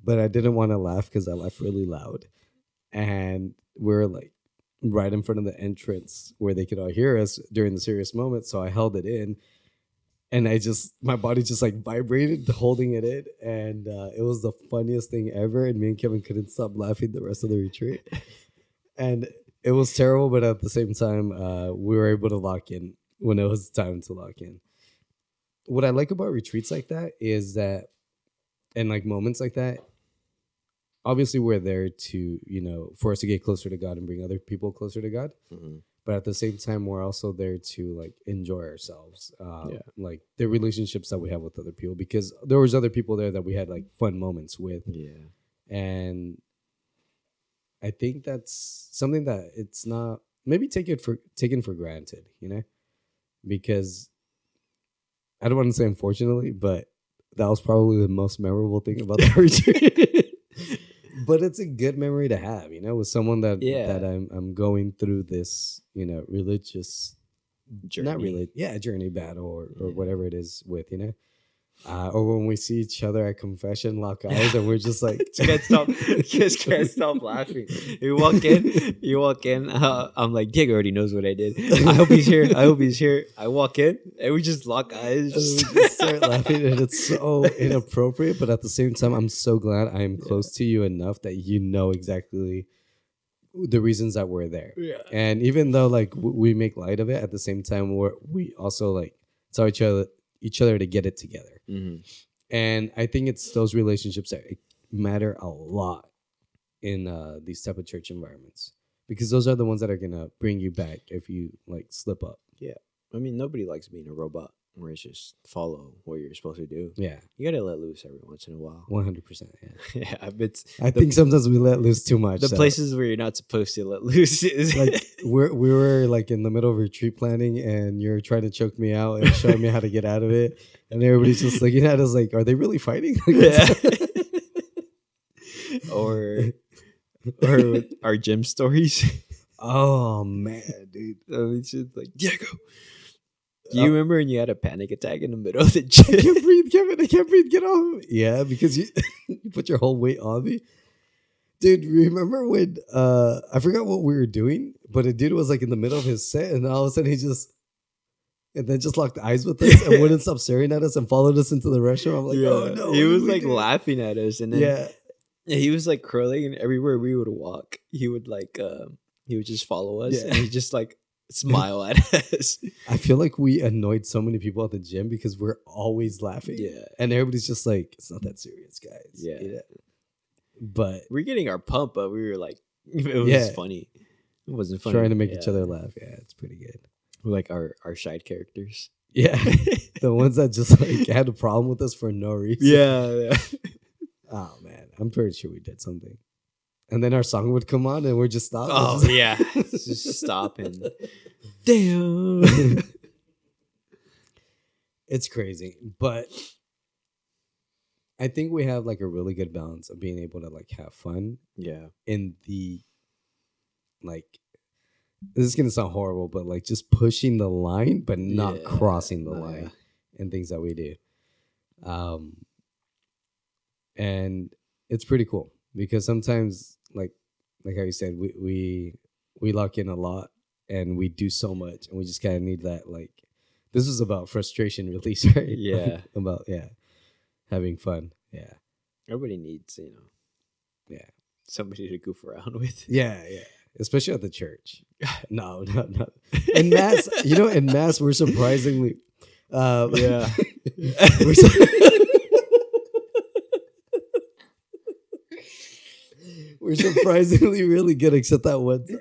but I didn't want to laugh because I laughed really loud, and we're like right in front of the entrance where they could all hear us during the serious moment. So I held it in, and my body just like vibrated holding it in, and it was the funniest thing ever. And me and Kevin couldn't stop laughing the rest of the retreat, and it was terrible. But at the same time, we were able to lock in when it was time to lock in. What I like about retreats like that is that, and like moments like that, obviously we're there to, for us to get closer to God and bring other people closer to God. Mhm. But at the same time, we're also there to like enjoy ourselves, Yeah. like the relationships that we have with other people, because there was other people there that we had like fun moments with. Yeah. And I think that's something that it's not maybe taken for granted, because I don't want to say unfortunately, but that was probably the most memorable thing about that retreat. But it's a good memory to have, with someone that Yeah. that I'm going through this, religious Journey. not really, journey battle or Yeah. whatever it is with, or when we see each other at confession, lock eyes, and we're just like, Just can't stop laughing. You walk in. I'm like, Diego already knows what I did. I hope he's here. I walk in, and we just lock eyes. and we just start laughing, and it's so inappropriate. But at the same time, I'm so glad I am close to you enough that you know exactly the reasons that we're there. Yeah. And even though like we make light of it, at the same time, we also like tell each other to get it together. Mhm. And I think it's those relationships that matter a lot in these type of church environments, because those are the ones that are gonna bring you back if you like slip up. Yeah. I mean, nobody likes being a robot where it's just follow what you're supposed to do. Yeah, You gotta let loose every once in a while. 100%. Yeah, Yeah, it's I think sometimes we let loose too much. the so, places where you're not supposed to let loose is like we were like in the middle of retreat planning, and you're trying to choke me out and showing me how to get out of it, and everybody's just looking at us like, are they really fighting? Like, yeah. or our gym stories. oh man, dude. It's just like Diego. Do you remember when you had a panic attack in the middle of the gym? I can't breathe, Kevin. I can't breathe. Get off. Yeah, because you you put your whole weight on me. Dude, remember when I forgot what we were doing, but a dude was like in the middle of his set, and all of a sudden and then just locked eyes with us and wouldn't stop staring at us and followed us into the restaurant. I'm like, oh no. He what was did we like do? laughing at us, and then Yeah. he was like curling, and everywhere we would walk, he would like he would just follow us, Yeah. and he'd just like smile at us. I feel like we annoyed so many people at the gym because we're always laughing. Yeah. And everybody's just like, it's not that serious, guys. Yeah. You know? But We're getting our pump, but we were like, it was Yeah. funny. It wasn't funny. trying to make each Yeah. other laugh. Yeah, it's pretty good. We're like our side characters. Yeah. The ones that just like had a problem with us for no reason. Yeah. Oh man, I'm pretty sure we did something. And then our song would come on and we're just stopping. Oh yeah. Just stop and damn. It's crazy. But I think we have like a really good balance of being able to like have fun Yeah. in the like, this is gonna sound horrible, but like just pushing the line but not Yeah. crossing the Nah. line in things that we do. And it's pretty cool because sometimes like how you said, we lock in a lot and we do so much, and we just kind of need that, like, this was about frustration release, right? Yeah. About having fun. Yeah. Everybody needs, Yeah. somebody to goof around with. Yeah, especially at the church. No. In mass, in mass we're surprisingly Yeah. we're su- we're surprisingly really good, except that one time.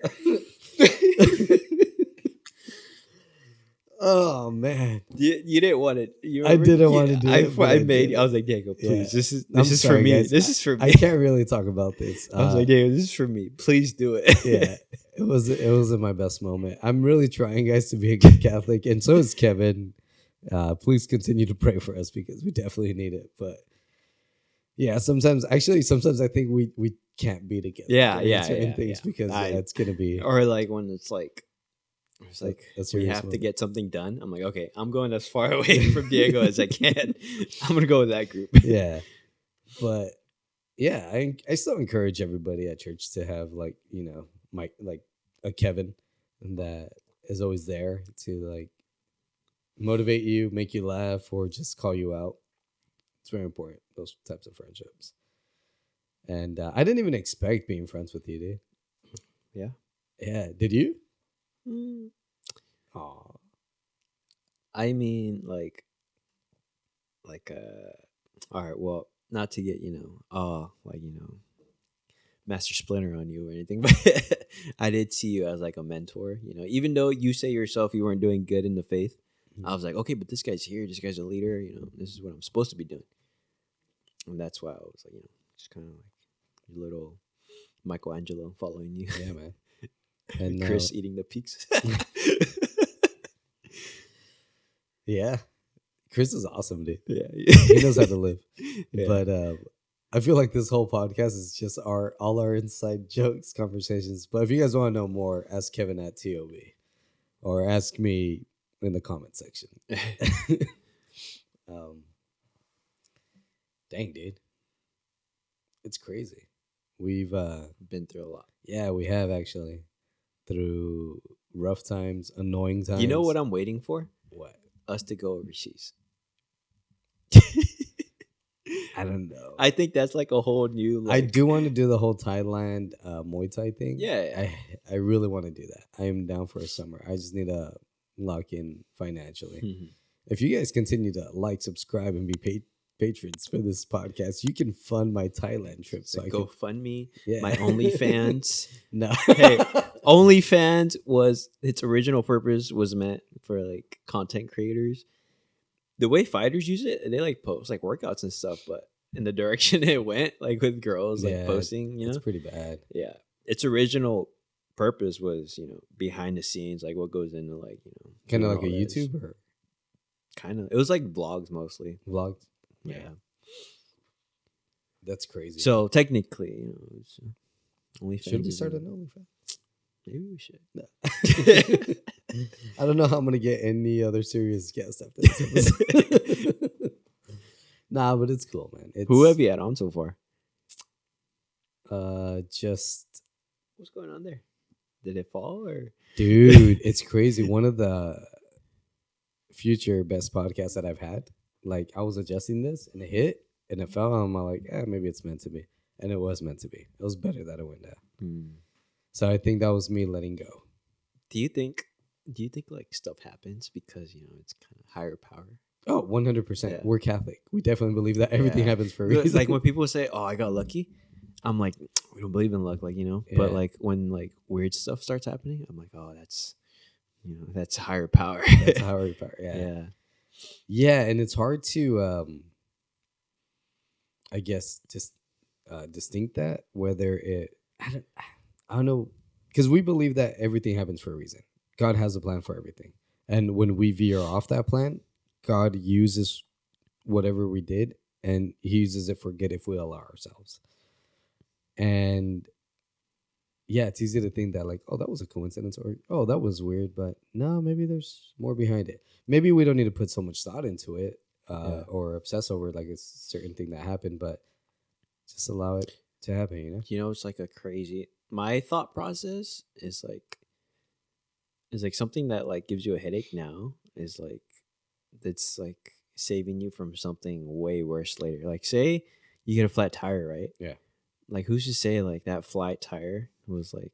Oh man, You didn't want it. I didn't want to do it, but I did. I was like, Diego, please. Yeah. This is I'm for sorry, me. guys. This is for me. I can't really talk about this. I was like, Diego, this is for me. Please do it. Yeah, it wasn't my best moment. I'm really trying, guys, to be a good Catholic, and so is Kevin. Please continue to pray for us because we definitely need it. But yeah, sometimes I think we can't be together. Yeah, in yeah, certain yeah, things yeah. because it's gonna be Or like when it's like a we serious have to moment. get something done. I'm like, okay, I'm going as far away from Diego as I can. I'm gonna go with that group. Yeah, but yeah, I still encourage everybody at church to have like Mike, like a Kevin that is always there to like motivate you, make you laugh, or just call you out. It's very important, those types of friendships. And I didn't even expect being friends with you, dude. Yeah. Yeah, did you? Mm. Aw. I mean, like, all right. Well, not to get Master Splinter on you or anything, but I did see you as like a mentor. Even though you say yourself you weren't doing good in the faith, I was like, okay, but this guy's here. This guy's a leader. This is what I'm supposed to be doing, and that's why I was like, just kind of like your little Michelangelo following you. Yeah, man. And Chris eating the peaks. Yeah, Chris is awesome, dude. Yeah, He knows how to live. Yeah. But I feel like this whole podcast is just all our inside jokes, conversations. But if you guys want to know more, ask Kevin at TOB or ask me in the comment section. Dang, dude. It's crazy. We've been through a lot. yeah, we have actually, through rough times, annoying times. You know what I'm waiting for? What? Us to go overseas. I don't know. I think that's like a whole new. I Like, do want to do the whole Thailand Muay Thai thing. Yeah. I really want to do that. I am down for a summer. I just need to lock in financially. Mhm. If you guys continue to like, subscribe, and be patrons for this podcast, you can fund my Thailand trip. So I Go can, fund me. yeah. My OnlyFans. No. Hey, OnlyFans was its original purpose was meant for like content creators. The way fighters use it, they like post like workouts and stuff, but in the direction it went, like with girls like posting, it's pretty bad. Yeah, its original purpose was behind the scenes, like what goes into like Kind of doing like a all this. YouTube or Kind of. It was like vlogs mostly. vlogs. Yeah. That's crazy. So technically, it's OnlyFans. Should we start an OnlyFans? Maybe we should. No. I don't know how I'm gonna get any other serious guests after this episode. Nah, but it's cool, man. Who have you had on so far? Just What's going on there? Did it fall or? dude, it's crazy. One of the future best podcasts that I've had. Like I was adjusting this and it hit and it fell. And I'm like, maybe it's meant to be, and it was meant to be. It was better that it went down. So I think that was me letting go. Do you think like stuff happens because it's kind of higher power? Oh, 100%. Yeah. We're Catholic. We definitely believe that everything happens for a It's reason. like when people say, "Oh, I got lucky," I'm like, we don't believe in luck, like But Yeah. like when like weird stuff starts happening, I'm like, oh, that's that's higher power. That's higher power. Yeah. Yeah. Yeah, and it's hard to, I guess, just distinct that whether I don't know, because we believe that everything happens for a reason. God has a plan for everything, and when we veer off that plan, God uses whatever we did, and He uses it for good if we allow ourselves. And yeah, it's easy to think that like, oh, that was a coincidence, or oh, that was weird, but no, maybe there's more behind it. Maybe we don't need to put so much thought into it or obsess over like a certain thing that happened, but just allow it to happen. It's like a crazy. My thought process is like something that like gives you a headache now is like that's like saving you from something way worse later. Like say you get a flat tire, right? Yeah. Like who's to say like that flat tire was like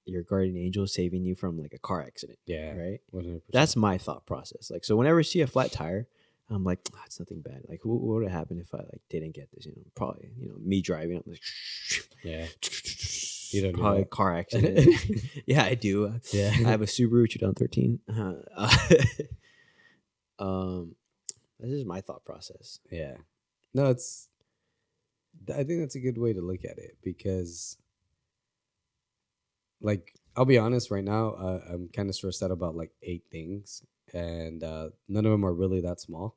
your guardian angel saving you from like a car accident? Yeah. Right. 100%. That's my thought process. Like so whenever I see a flat tire, I'm like, it's nothing bad. Like what would have happened if I like didn't get this? Probably me driving. I'm like, yeah. You don't probably know a car accident. Yeah, I do. Yeah. I have a Subaru 2013. This is my thought process. Yeah. No, I think that's a good way to look at it because, like, I'll be honest right now, I'm kind of stressed out about like 8 things, and none of them are really that small.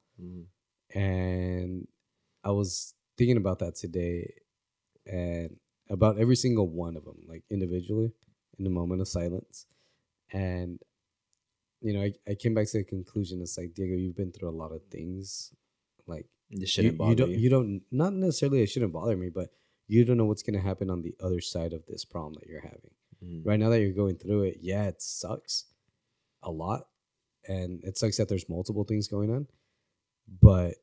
And I was thinking about that today and about every single one of them, like individually in a moment of silence. And, I came back to the conclusion. It's like, Diego, you've been through a lot of things. Like, This shouldn't bother you. You don't, not necessarily it shouldn't bother me, but you don't know what's going to happen on the other side of this problem that you're having. Right now that you're going through it, yeah, it sucks a lot. And it sucks that there's multiple things going on. But,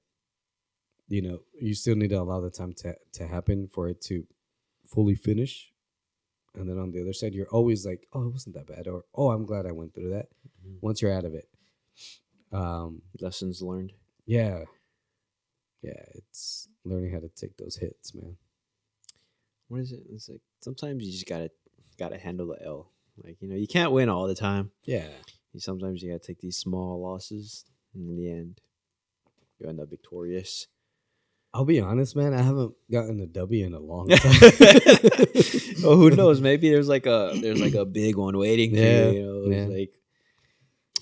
you still need to allow the time to happen for it to fully finish. And then on the other side, you're always like, oh, it wasn't that bad. Or, oh, I'm glad I went through that. Once you're out of it. Lessons learned. Yeah. Yeah, it's learning how to take those hits, man. What is it? It's like sometimes you just gotta handle the L. Like you can't win all the time. Yeah. Sometimes you gotta take these small losses, and in the end, you end up victorious. I'll be honest, man. I haven't gotten a W in a long time. Oh, who knows? Maybe there's like a big one waiting for you. Yeah. Like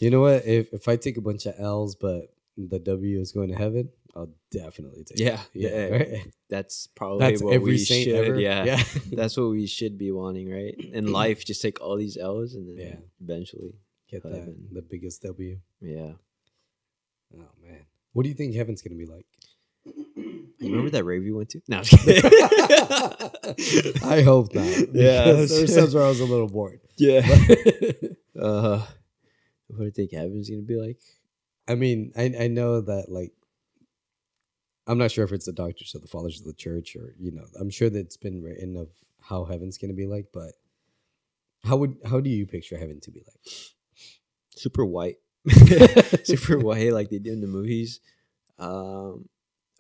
you know what? If I take a bunch of L's, but the W is going to heaven, I'll definitely take it. Yeah. Right? That's probably what every we saint should. ever. Yeah, that's what we should be wanting, right? In life, just take all these L's and then eventually get heaven. the biggest W. Yeah. Oh man, what do you think heaven's gonna be like? You remember that rave you went to? No, I'm just kidding. I hope not. Yeah, There were times where I was a little bored. Yeah. What do you think heaven's gonna be like? I mean, I know that like I'm not sure if it's the doctors or the fathers of the church or I'm sure that it's been written of how heaven's gonna be like, but how do you picture heaven to be like? Super white. Super white like they do in the movies.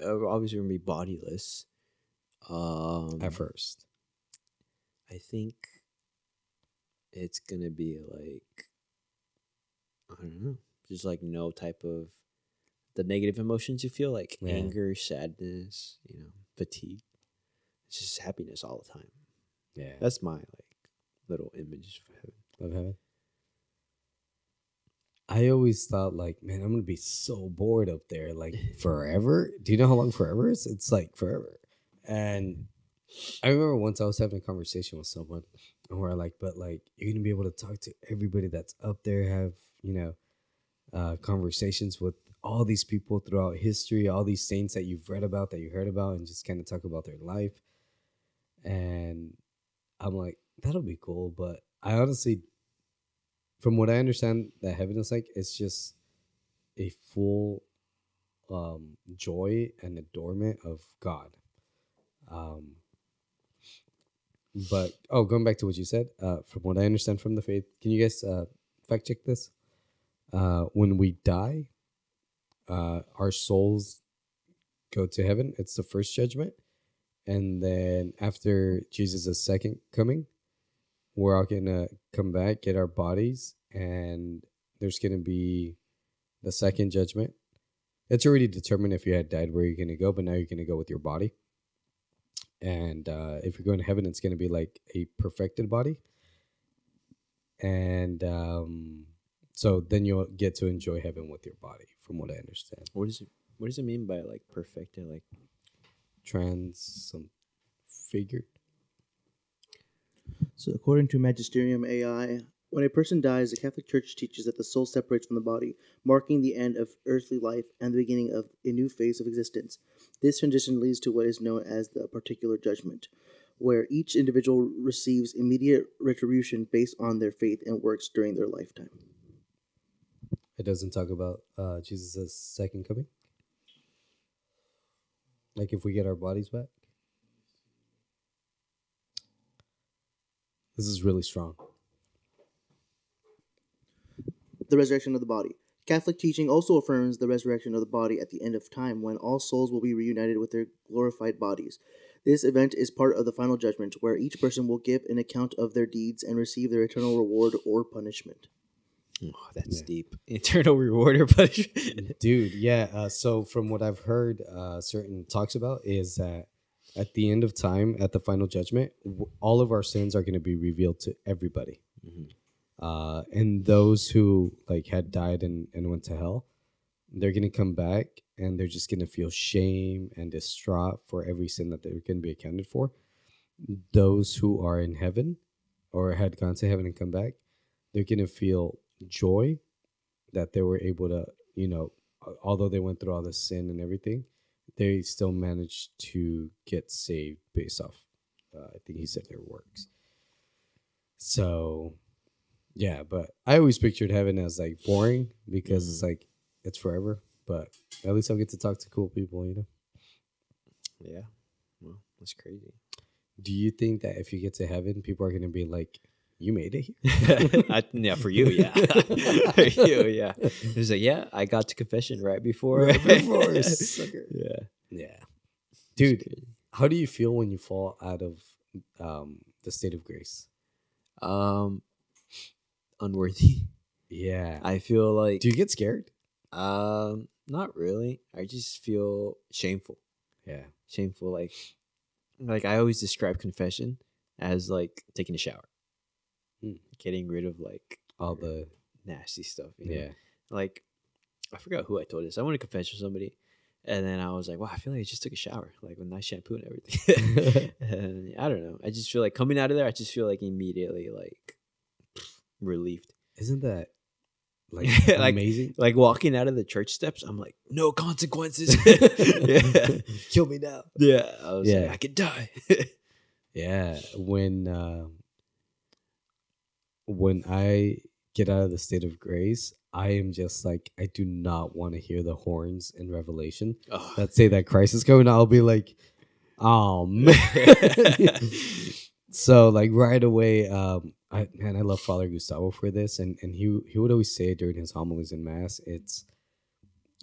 obviously gonna be bodiless. At first. I think it's gonna be like, I don't know, just like no type of the negative emotions you feel, like Yeah. anger, sadness, fatigue. It's just happiness all the time. Yeah. That's my like little image of heaven. Of heaven. I always thought like, man, I'm gonna be so bored up there, like forever. Do you know how long forever is? It's like forever. And I remember once I was having a conversation with someone, and we're like, but like you're gonna be able to talk to everybody that's up there, have conversations with all these people throughout history, all these saints that you've read about, that you heard about, and just kind of talk about their life. And I'm like, that'll be cool, but I honestly, from what I understand, that heaven is like, it's just a full joy and adornment of God. But going back to what you said, from what I understand from the faith, can you guys fact check this? When we die, our souls go to heaven. It's the first judgment, and then after Jesus' second coming, we're all gonna come back, get our bodies, and there's gonna be the second judgment. It's already determined if you had died where you're gonna go, but now you're gonna go with your body. And if you're going to heaven, it's gonna be like a perfected body. And so then you'll get to enjoy heaven with your body, from what I understand. What does it mean by like perfected? Like Transfigured. So, according to Magisterium AI, when a person dies, the Catholic Church teaches that the soul separates from the body, marking the end of earthly life and the beginning of a new phase of existence. This transition leads to what is known as the particular judgment, where each individual receives immediate retribution based on their faith and works during their lifetime. It doesn't talk about Jesus' second coming. Like if we get our bodies back. This is really strong. The resurrection of the body. Catholic teaching also affirms the resurrection of the body at the end of time, when all souls will be reunited with their glorified bodies. This event is part of the final judgment, where each person will give an account of their deeds and receive their eternal reward or punishment. Oh, that's deep. Eternal reward or punishment. Dude, yeah. So from what I've heard certain talks about is that at the end of time, at the final judgment, all of our sins are going to be revealed to everybody. Mm-hmm. And those who like had died and went to hell, they're going to come back and they're just going to feel shame and distraught for every sin that they're going to be accounted for. Those who are in heaven or had gone to heaven and come back, they're going to feel joy that they were able to, although they went through all the sin and everything, they still managed to get saved based off, I think he said, their works. So, yeah, but I always pictured heaven as like boring because it's like, it's forever. But at least I'll get to talk to cool people, Yeah. Well, that's crazy. Do you think that if you get to heaven, people are going to be like, you made it here? Yeah, for you, yeah. For you, yeah. He's like, yeah, I got to confession right before. Sucker. Yeah. Yeah. Dude, how do you feel when you fall out of the state of grace? Unworthy. Yeah. I feel like... Do you get scared? Not really. I just feel shameful. Yeah. Shameful. Like I always describe confession as like taking a shower. Getting rid of like all the nasty stuff. Yeah. Like I forgot who I told this. I went to confess with somebody, and then I was like, wow, I feel like I just took a shower, like with nice shampoo and everything. And I don't know. I just feel like coming out of there, I just feel like immediately like relieved. Isn't that like amazing? Like walking out of the church steps, I'm like, no consequences. Yeah. Kill me now. Yeah. I was like, I could die. Yeah. When I get out of the state of grace, I am just like, I do not want to hear the horns in Revelation that say that Christ is coming. I'll be like, oh man. So like right away, I love Father Gustavo for this, and he would always say during his homilies in Mass, it's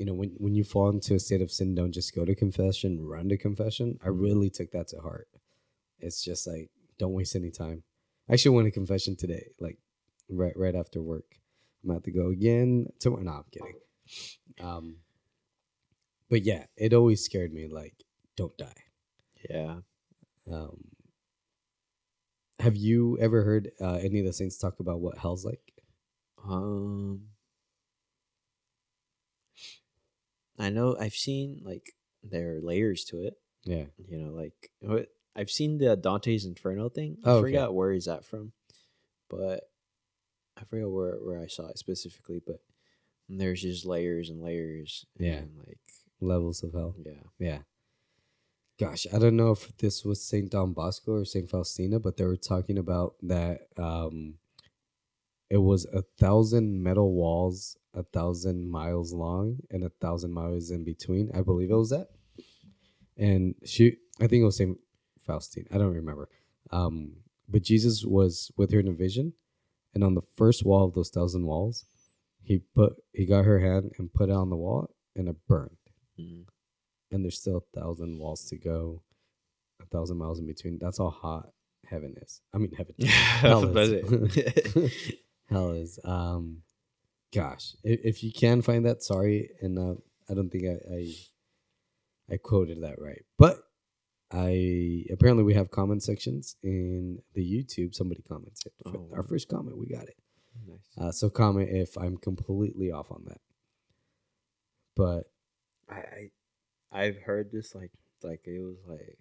when you fall into a state of sin, don't just go to confession, run to confession. I really took that to heart. It's just like, don't waste any time. I actually went to confession today, like right after work. I'm about to go again tomorrow. No, I'm kidding. But yeah, it always scared me. Like, don't die. Yeah. Um, have you ever heard any of the saints talk about what hell's like? I know I've seen like there are layers to it. Yeah. Like I've seen the Dante's Inferno thing. I Oh, okay. forgot where is that from, but I forgot where I saw it specifically. But there's just layers and layers. Yeah. And like Levels of hell. yeah. Yeah. Gosh, I don't know if this was St. Don Bosco or St. Faustina, but they were talking about that it was 1,000 metal walls, 1,000 miles long, and 1,000 miles in between. I believe it was that. And I think it was St. Faustina. I don't remember. But Jesus was with her in a vision, and on the first wall of those 1,000 walls, he got her hand and put it on the wall, and it burned. Mm. And there's still 1,000 walls to go, 1,000 miles in between. That's how hot heaven is. I mean, heaven. Hell is. Hell is. Gosh, if you can find that, sorry, and I don't think I quoted that right, but apparently we have comment sections in the YouTube. Somebody commented. Our first comment, we got it. Nice. So comment if I'm completely off on that. But I've heard this like it was like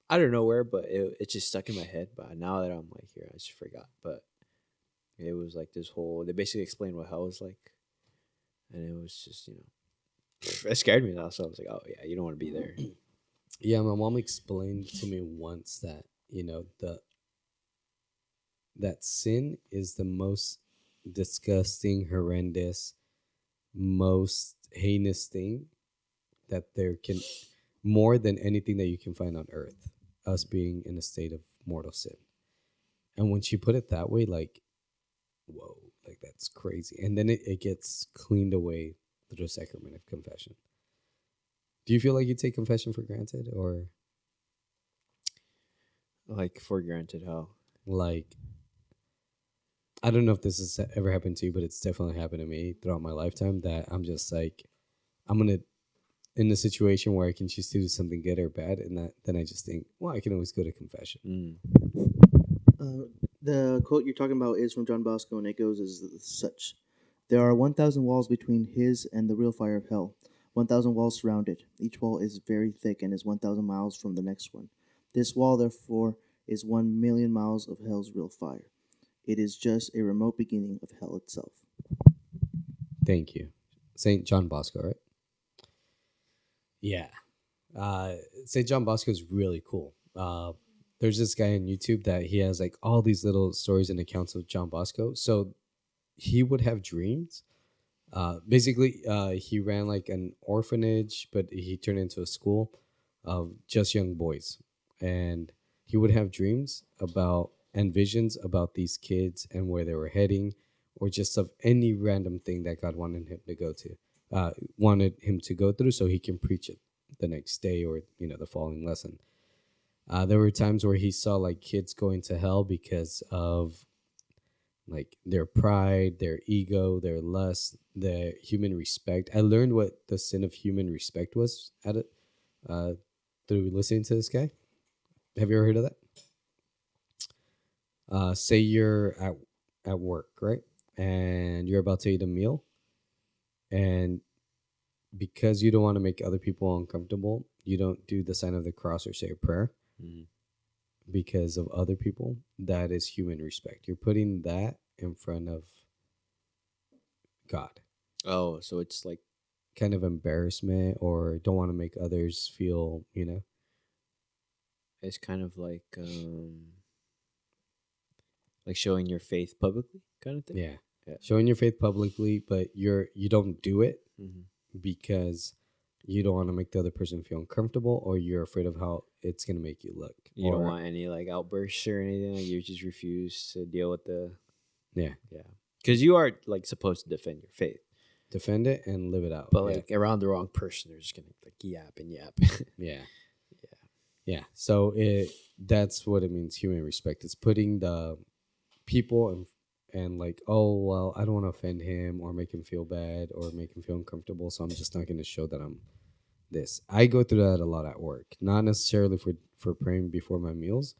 I don't know where, but it just stuck in my head. But now that I'm like here, I just forgot. But it was like this whole. They basically explained what hell was like, and it was just it scared me now. So I was like, oh yeah, you don't want to be there. Yeah, my mom explained to me once that that sin is the most disgusting, horrendous, most heinous thing that there can, more than anything that you can find on earth, us being in a state of mortal sin. And when she put it that way, like, whoa, like that's crazy. And then it gets cleaned away through the sacrament of confession. Do you feel like you take confession for granted, or like for granted how? Like, I don't know if this has ever happened to you, but it's definitely happened to me throughout my lifetime, that I'm just like, I'm going to, in a situation where I can choose to do something good or bad, and then I just think, well, I can always go to confession. The quote you're talking about is from John Bosco, and it goes as such: "There are 1,000 walls between his and the real fire of hell. 1,000 walls surround it. Each wall is very thick and is 1,000 miles from the next one. This wall, therefore, is 1,000,000 miles of hell's real fire. It is just a remote beginning of hell itself." Thank you. St. John Bosco, right? Yeah. St. John Bosco is really cool. There's this guy on YouTube that he has like all these little stories and accounts of John Bosco. So he would have dreams. Basically, he ran like an orphanage, but he turned into a school of just young boys. And he would have dreams about and visions about these kids and where they were heading, or just of any random thing that God wanted him to go through, so he can preach it the next day or the following lesson. There were times where he saw like kids going to hell because of like their pride, their ego, their lust, their human respect. I learned what the sin of human respect was through listening to this guy. Have you ever heard of that? Say you're at work, right? And you're about to eat a meal, and because you don't want to make other people uncomfortable, you don't do the sign of the cross or say a prayer. Mm-hmm. Because of other people. That is human respect. You're putting that in front of God. Oh, so it's like kind of embarrassment, or don't want to make others feel, It's kind of like showing your faith publicly, kind of thing. Yeah. Showing your faith publicly, but you don't do it because you don't want to make the other person feel uncomfortable, or you're afraid of how it's going to make you look. You don't want any like outbursts or anything. Like you just refuse to deal with the. Yeah. Because you are like supposed to defend your faith. defend it and live it out. But like around the wrong person, they're just gonna like yap and yap. Yeah. So that's what it means. Human respect. It's putting the people and like, oh well, I don't want to offend him or make him feel bad or make him feel uncomfortable, so I'm just not going to show that I'm this. I go through that a lot at work, not necessarily for praying before my meals,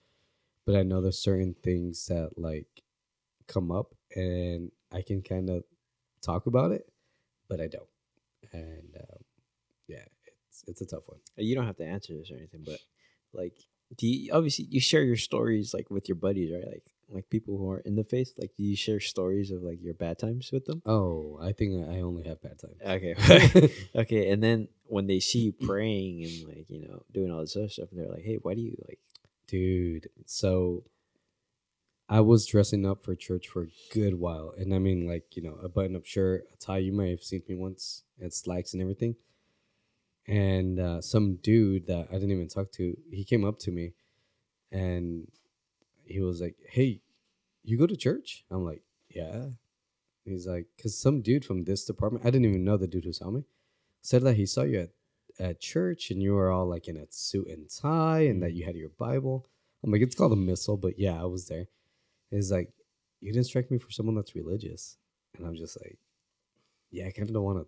but I know there's certain things that like come up and I can kind of talk about it, but I don't. And yeah, it's a tough one. You don't have to answer this or anything, but like, do you obviously you share your stories like with your buddies, right? Like people who are in the faith. Like, do you share stories of like your bad times with them? Oh, I think I only have bad times. Okay, okay. And then when they see you praying and like doing all this other stuff, and they're like, "Hey, why do you like?" Dude, so I was dressing up for church for a good while, and I mean, like a button-up shirt, a tie. You might have seen me once, and slacks and everything. And some dude that I didn't even talk to, he came up to me, and he was like, "Hey, you go to church?" I'm like, "Yeah." He's like, "Cause some dude from this department, I didn't even know the dude who saw me, said that he saw you at church, and you were all like in a suit and tie, and that you had your Bible." I'm like, "It's called a missal, but yeah, I was there." He's like, "You didn't strike me for someone that's religious," and I'm just like, "Yeah, I kind of don't want to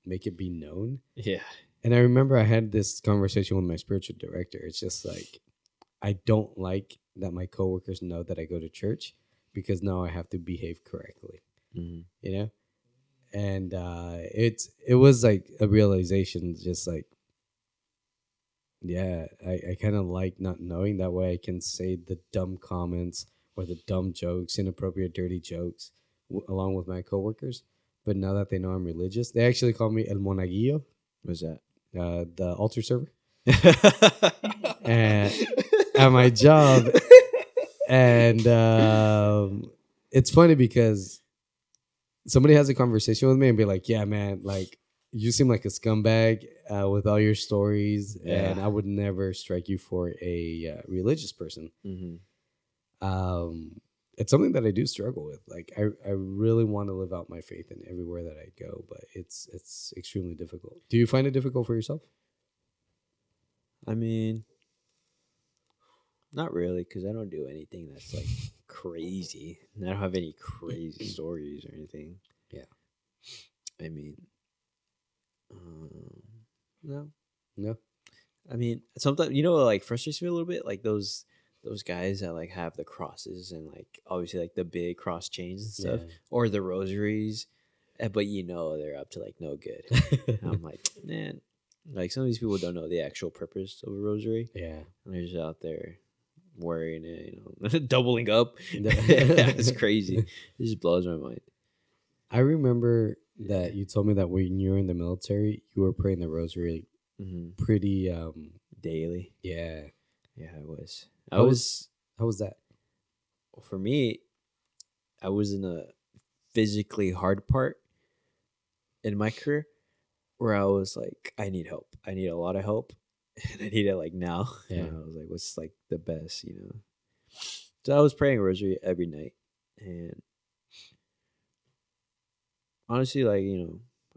make it be known." Yeah. And I remember I had this conversation with my spiritual director. It's just like, I don't like that my coworkers know that I go to church because now I have to behave correctly, And it was like a realization, just like, yeah, I kind of like not knowing. That way I can say the dumb comments or the dumb jokes, inappropriate, dirty jokes, along with my coworkers. But now that they know I'm religious, they actually call me El Monaguillo. What's that? The altar server. And at my job. And it's funny because somebody has a conversation with me and be like, "Yeah, man, like you seem like a scumbag with all your stories, and I would never strike you for a religious person." It's something that I do struggle with. Like I really want to live out my faith in everywhere that I go, but it's extremely difficult. Do you find it difficult for yourself? I mean, not really, because I don't do anything that's like crazy. I don't have any crazy stories or anything. Yeah. I mean, no. No. I mean, sometimes like frustrates me a little bit, like those guys that like have the crosses and like obviously like the big cross chains and stuff, or the rosaries, but they're up to like no good. I'm like, man, like some of these people don't know the actual purpose of a rosary. Yeah, and they're just out there wearing it, doubling up. It's crazy. It just blows my mind. I remember that you told me that when you were in the military, you were praying the rosary pretty daily. Yeah, I was. How was that? For me, I was in a physically hard part in my career where I was like, I need help. I need a lot of help. And I need it like now. Yeah. And I was like, what's like the best, So I was praying rosary every night. And honestly, like,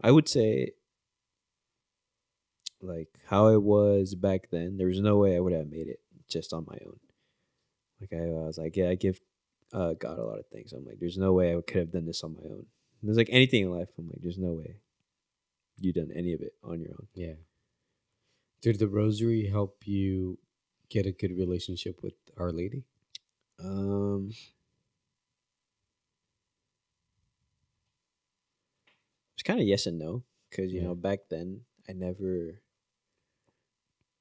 I would say like how I was back then, there was no way I would have made it just on my own. Like I was like, yeah, I give God a lot of things. I'm like, there's no way I could have done this on my own. And there's like anything in life, I'm like, there's no way you done any of it on your own. Yeah. Did the rosary help you get a good relationship with Our Lady? It's kind of yes and no, because back then I never.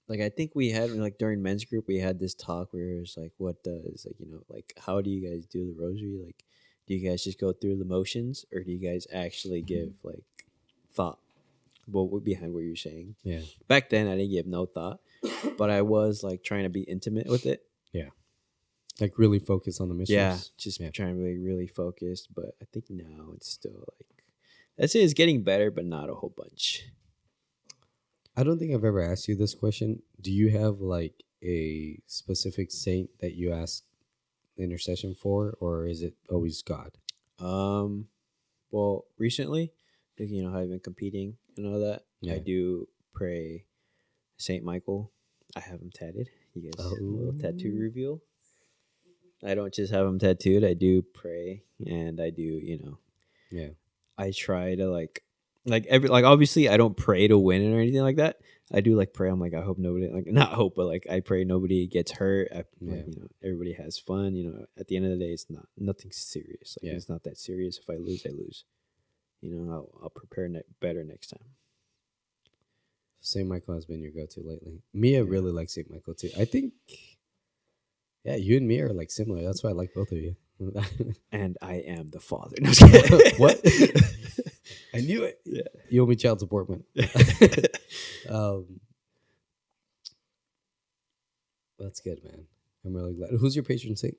Like I think we had like during men's group we had this talk where it's like, what does like like how do you guys do the rosary? Like, do you guys just go through the motions, or do you guys actually give like thought? What behind what you're saying? Yeah. Back then I didn't give no thought, but I was like trying to be intimate with it. Yeah. Like really focus on the mission. Yeah, just trying to be really focused. But I think now it's still like, I'd say it's getting better, but not a whole bunch. I don't think I've ever asked you this question. Do you have like a specific saint that you ask intercession for, or is it always God? Well, recently you know, how I've been competing and all that. Yeah. I do pray Saint Michael. I have him tatted. You guys, a little tattoo reveal. I don't just have them tattooed. I do pray, and I do, you know, Yeah. I try to like obviously I don't pray to win it or anything like that. I do like pray. I'm like, I hope nobody, like, not hope, but like I pray nobody gets hurt. Like, you know, everybody has fun. You know, at the end of the day, it's nothing serious. Like, it's not that serious. If I lose, I lose. You know, I'll prepare better next time. St. Michael has been your go-to lately. Mia really likes St. Michael too. I think, yeah, you and Mia are like similar. That's why I like both of you. And I am the father. No, just kidding. What? I knew it. Yeah. You owe me child support money. That's good, man. I'm really glad. Who's your patron saint?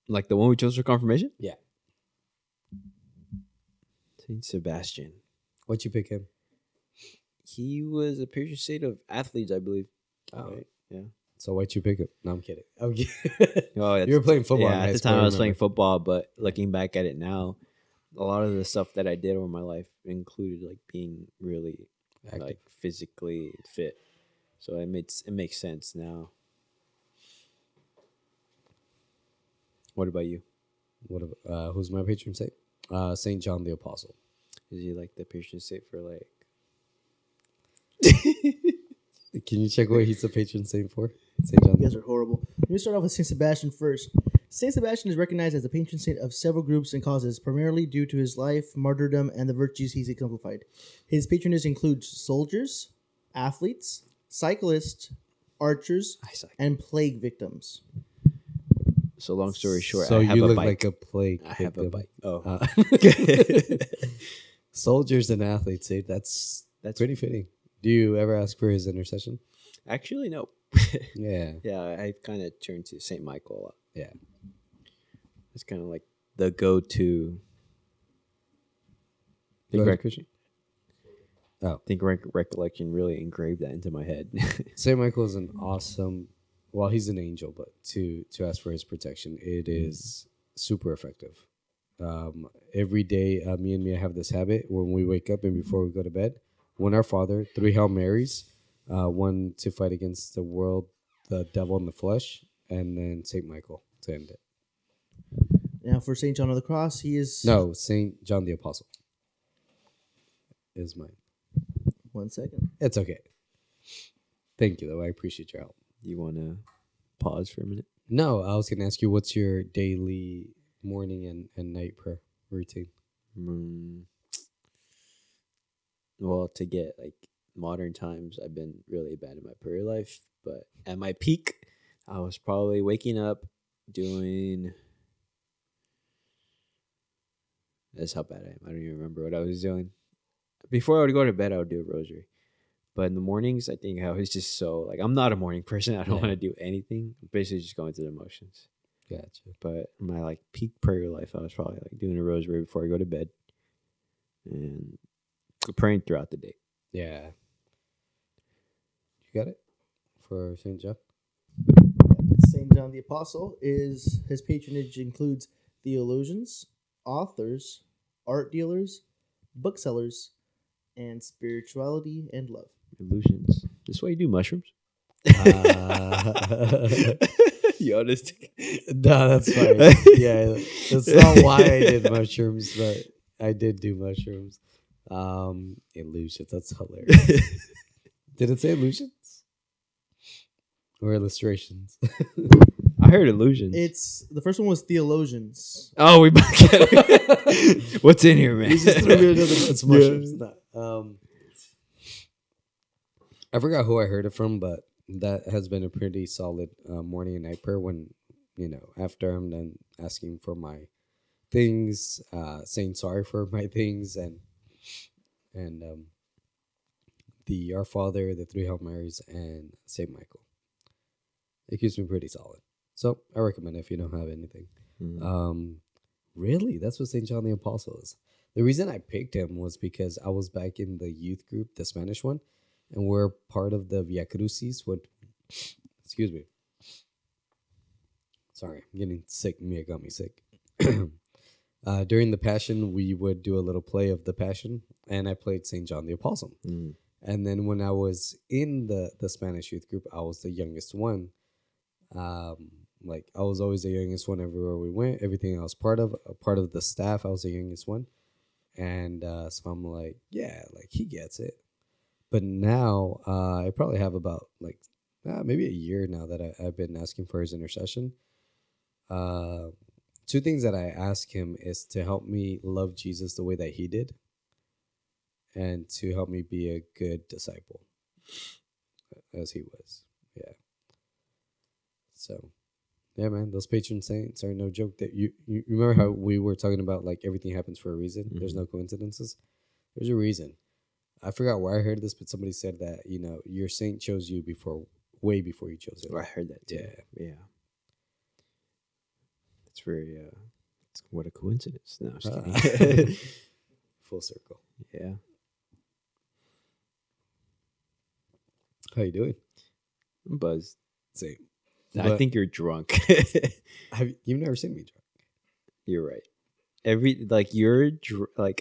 Like the one we chose for confirmation? Yeah. Saint Sebastian. What'd you pick him? He was a patron saint of athletes, I believe. Oh. Right? Yeah. So why'd you pick him? No, I'm kidding. Okay. Oh, You were playing football. Yeah, in at the school, time I was playing football, but looking back at it now, a lot of the stuff that I did over my life included like being really active, like physically fit. So it makes sense now. What about you? What? Who's my patron saint? Saint John the Apostle. Is he like the patron saint for like? Can you check what he's the patron saint for? Saint John. You guys are horrible. Let me start off with Saint Sebastian first. Saint Sebastian is recognized as the patron saint of several groups and causes, primarily due to his life, martyrdom, and the virtues he's exemplified. His patronage includes soldiers, athletes, cyclists, archers, and plague victims. So long story short, So I have you a look bike. like a plague. I have a bike. Oh, Soldiers and athletes, dude. That's pretty fitting. Do you ever ask for his intercession? actually no. Yeah. Yeah, I kind of turned to Saint Michael a lot. Yeah. It's kind of like the go-to. Go ahead, Christian. I think recollection really engraved that into my head. Saint Michael is an awesome. Well, he's an angel, but to ask for his protection, it is super effective. Every day, me and Mia have this habit when we wake up and before we go to bed, when our Father, 3 Hail Marys, one to fight against the world, the devil, and the flesh, and then Saint Michael to end it. Now, for Saint John of the Cross, he is... No, Saint John the Apostle is mine. 1 second. It's okay. Thank you, though. I appreciate your help. You want to pause for a minute? No, I was going to ask you, what's your daily morning and night prayer routine? Well, to get like modern times, I've been really bad in my prayer life, but at my peak, I was probably waking up doing. That's how bad I am. I don't even remember what I was doing. Before I would go to bed, I would do a rosary. But in the mornings, I think I was just so, like, I'm not a morning person. I don't want to do anything. I'm basically just going through the motions. Gotcha. But in my, like, peak prayer life, I was probably, like, doing a rosary before I go to bed. And praying throughout the day. Yeah. You got it? For St. John? Saint John the Apostle is... His patronage includes theologians, authors, art dealers, booksellers, and spirituality and love. Illusions. This why you do mushrooms? You honest? No, that's fine. Yeah, that's not why I did mushrooms, but I did do mushrooms. Illusions. That's hilarious. Did it say illusions or illustrations? I heard illusions. It's the first one was theologians. Oh, we what's in here, man? You just threw me another. It's mushrooms. No. I forgot who I heard it from, but that has been a pretty solid morning and night prayer. When after I'm done asking for my things, saying sorry for my things, and the Our Father, the 3 Hail Marys, and Saint Michael. It keeps me pretty solid. So I recommend it if you don't have anything. Really? That's what St. John the Apostle is. The reason I picked him was because I was back in the youth group, the Spanish one, and we're part of the Via Crucis. Excuse me. Sorry, I'm getting sick. Mia got me sick. During the Passion, we would do a little play of the Passion, and I played Saint John the Apostle. Mm. And then when I was in the Spanish youth group, I was the youngest one. Like I was always the youngest one everywhere we went. Everything I was part of the staff, I was the youngest one. And so I'm like, yeah, like he gets it. But now I probably have about like maybe a year now that I've been asking for his intercession. Two things that I ask him is to help me love Jesus the way that he did, and to help me be a good disciple as he was. Yeah. So, yeah, man, those patron saints are no joke. That you remember how we were talking about like everything happens for a reason. Mm-hmm. There's no coincidences. There's a reason. I forgot where I heard this, but somebody said that your saint chose you way before you chose it. I heard that too. Yeah. It's very what a coincidence. No, I'm just kidding. Full circle. Yeah. How you doing? I'm buzzed. Same. I think you're drunk. You've never seen me drunk. You're right.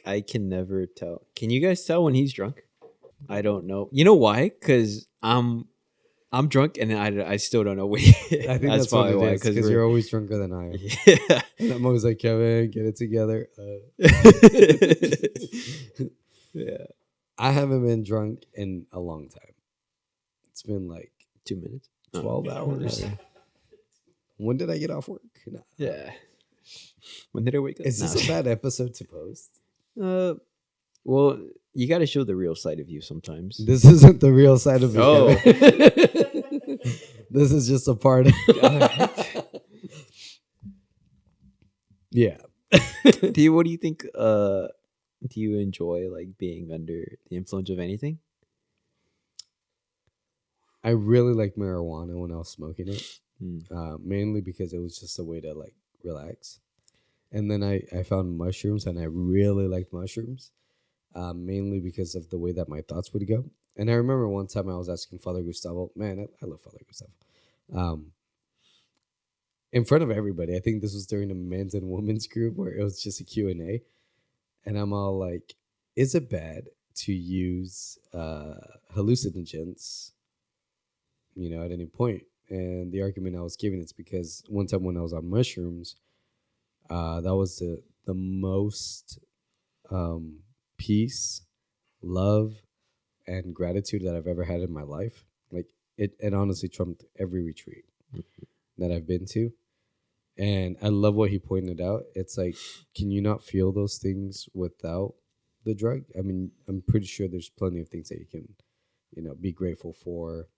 I can never tell. Can you guys tell when he's drunk? I don't know. You know why? Because I'm drunk and I still don't know when. I think that's probably why. Because you're always drunker than I am. Yeah. And I'm always like, Kevin, get it together. Yeah. I haven't been drunk in a long time. It's been like 2 minutes. 12 hours. When did I get off work? Nah. Yeah. When did I wake up? Is this a bad episode to post? Well, you got to show the real side of you sometimes. This isn't the real side of me. Oh. This is just a part of Yeah. What do you think? Do you enjoy like being under the influence of anything? I really liked marijuana when I was smoking it, mainly because it was just a way to like relax. And then I found mushrooms, and I really liked mushrooms, mainly because of the way that my thoughts would go. And I remember one time I was asking Father Gustavo, man, I love Father Gustavo, in front of everybody. I think this was during a men's and women's group where it was just a Q&A. And I'm all like, is it bad to use hallucinogens, at any point? And the argument I was giving is because one time when I was on mushrooms, that was the most peace, love, and gratitude that I've ever had in my life. Like it honestly trumped every retreat that I've been to. And I love what he pointed out. It's like, can you not feel those things without the drug? I mean, I'm pretty sure there's plenty of things that you can, be grateful for,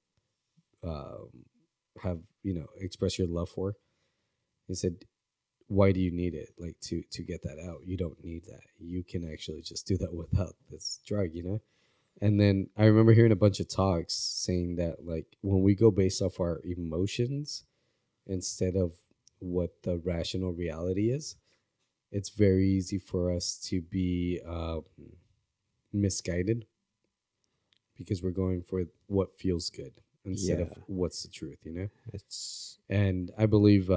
express your love for. He said, why do you need it? Like to get that out? You don't need that. You can actually just do that without this drug, And then I remember hearing a bunch of talks saying that like when we go based off our emotions instead of what the rational reality is, it's very easy for us to be misguided because we're going for what feels good instead of what's the truth, And I believe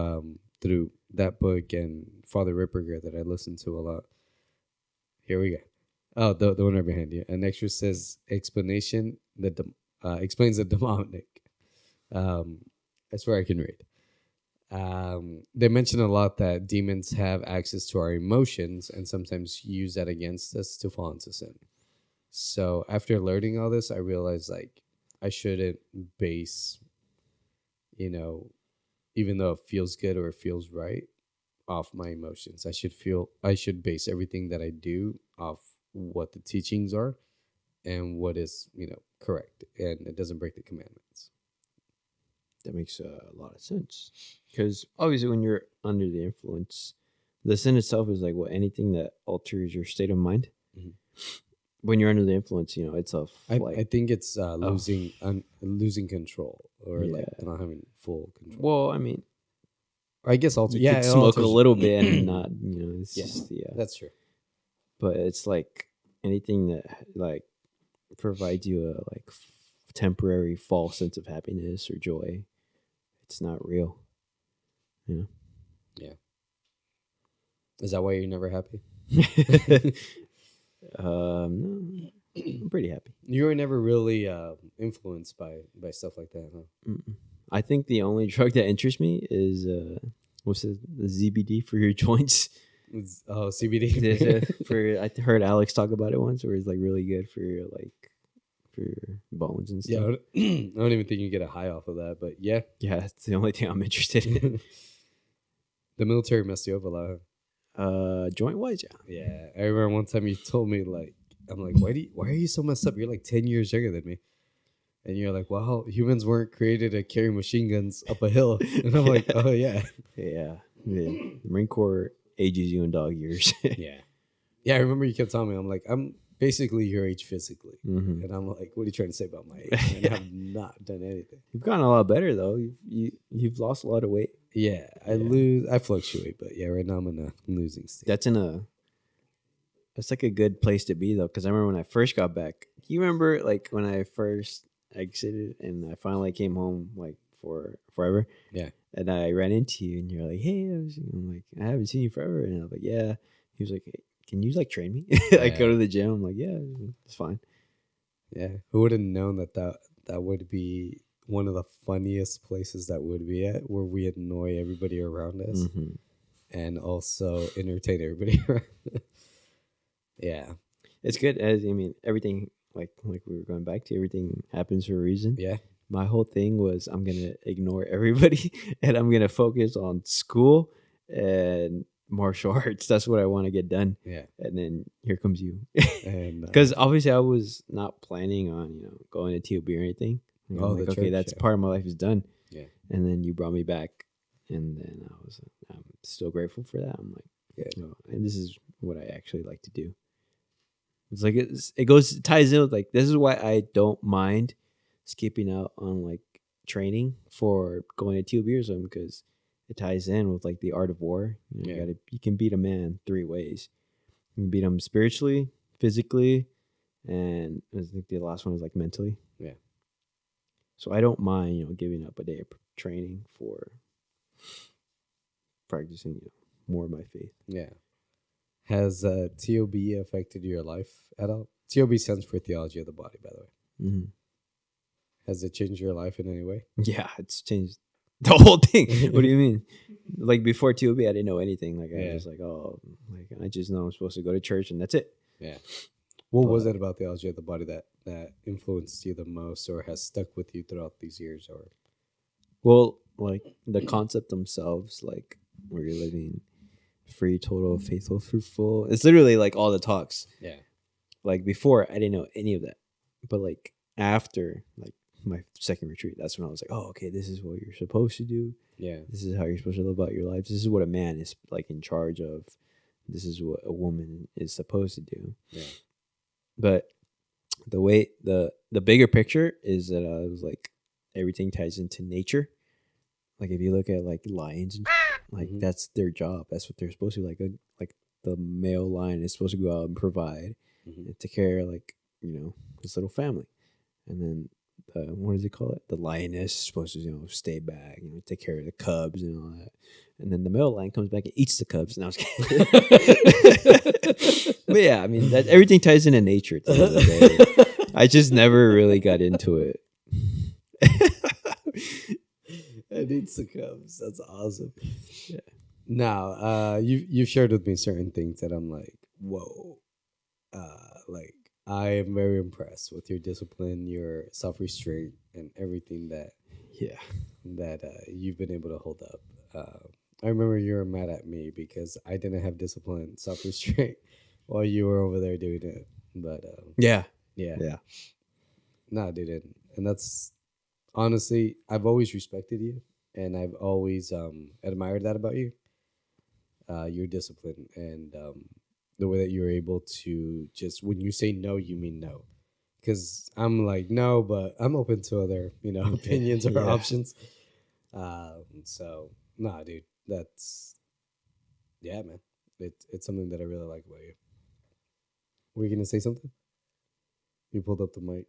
through that book and Father Ripperger that I listen to a lot. Here we go. Oh, the one right behind you. An extra says explanation that explains the demonic. I swear I can read. They mention a lot that demons have access to our emotions and sometimes use that against us to fall into sin. So after learning all this, I realized like I shouldn't base, even though it feels good or it feels right, off my emotions. I should base everything that I do off what the teachings are and what is, correct. And it doesn't break the commandments. That makes a lot of sense. Because obviously when you're under the influence, the sin itself is like anything that alters your state of mind. Mm-hmm. When you're under the influence, it's a I think it's losing control or like not having full control. Well, I mean, I guess also you could smoke a little bit and not, it's just that's true. But it's like anything that like provides you a like temporary false sense of happiness or joy, it's not real. Yeah. Is that why you're never happy? No, I'm pretty happy. You were never really influenced by stuff like that, huh? Mm-mm. I think the only drug that interests me is what's it, the ZBD for your joints. CBD. I heard Alex talk about it once, where it's like really good for your for your bones and Yeah, stuff. I don't even think you get a high off of that, but yeah. Yeah, that's the only thing I'm interested in. The military messed you up a lot. Joint wise, yeah. Yeah, I remember one time you told me I'm like, why are you so messed up? You're like 10 years younger than me. And you're like, well, humans weren't created to carry machine guns up a hill. And I'm like, oh, yeah. Yeah. The Marine Corps ages you in dog years. Yeah. Yeah, I remember you kept telling me, I'm like, I'm basically your age physically. Mm-hmm. And I'm like, what are you trying to say about my age? And I have not done anything. You've gotten a lot better, though. You've lost a lot of weight. Yeah, I fluctuate. But yeah, right now I'm in a losing state. That's like a good place to be, though. Because I remember when I first got back. Do you remember, like, when I first exited and I finally came home, like, for forever? Yeah. And I ran into you and you're like, hey, I'm like, I haven't seen you forever. And I was like, yeah. He was like, hey, can you like train me? Like go to the gym. I'm like, yeah, it's fine. Yeah. Who would have known that would be one of the funniest places that would be at, where we annoy everybody around us and also entertain everybody around us. Yeah. It's good. I mean, everything like we were going back to, everything happens for a reason. Yeah. My whole thing was I'm going to ignore everybody and I'm going to focus on school and martial arts. That's what I want to get done. Yeah. And then here comes you. And because obviously I was not planning on, going to TOB or anything. Like, okay, that's part of my life is done. Yeah. And then you brought me back and then I'm still grateful for that. I'm like, and this is what I actually like to do. It's like it ties in with like, this is why I don't mind skipping out on like training for going to TOB or something, because it ties in with like the art of war. You can beat a man 3 ways. You can beat him spiritually, physically, and I think the last one is like mentally. Yeah. So I don't mind, giving up a day of training for practicing, more of my faith. Yeah. Has TOB affected your life at all? TOB stands for Theology of the Body, by the way. Mm-hmm. Has it changed your life in any way? Yeah, it's changed the whole thing. What do you mean? Like before TOB, I didn't know anything. Like I was just like, I just know I'm supposed to go to church and that's it. Yeah. What was it about Theology of the Body that influenced you the most, or has stuck with you throughout these years? Or, well, like the concept themselves, like where you're living free, total, faithful, fruitful. It's literally like all the talks. Yeah. Like before, I didn't know any of that, but like after like my second retreat, that's when I was like, oh, okay, this is what you're supposed to do. Yeah. This is how you're supposed to live out your life. This is what a man is like in charge of. This is what a woman is supposed to do. Yeah. But the way the bigger picture is that I was like, everything ties into nature. Like if you look at like lions and like that's their job. That's what they're supposed to do. Like the male lion is supposed to go out and provide and take care of like, his little family. And then what does he call it? The lioness is supposed to, stay back, take care of the cubs and all that. And then the male lion comes back and eats the cubs. And I was kidding. But yeah, I mean, that everything ties into nature at the end of the day. I just never really got into it. It eats the cubs. That's awesome. Yeah. Now, you've shared with me certain things that I'm like, whoa. Like I am very impressed with your discipline, your self-restraint, and everything that you've been able to hold up. I remember you were mad at me because I didn't have discipline, self-restraint while you were over there doing it. But yeah. No, dude, and that's honestly, I've always respected you, and I've always admired that about you. Your discipline and the way that you're able to just, when you say no, you mean no. Because I'm like, no, but I'm open to other, opinions or options. So, nah, dude, that's, man. It's something that I really like about you. Were you going to say something? You pulled up the mic.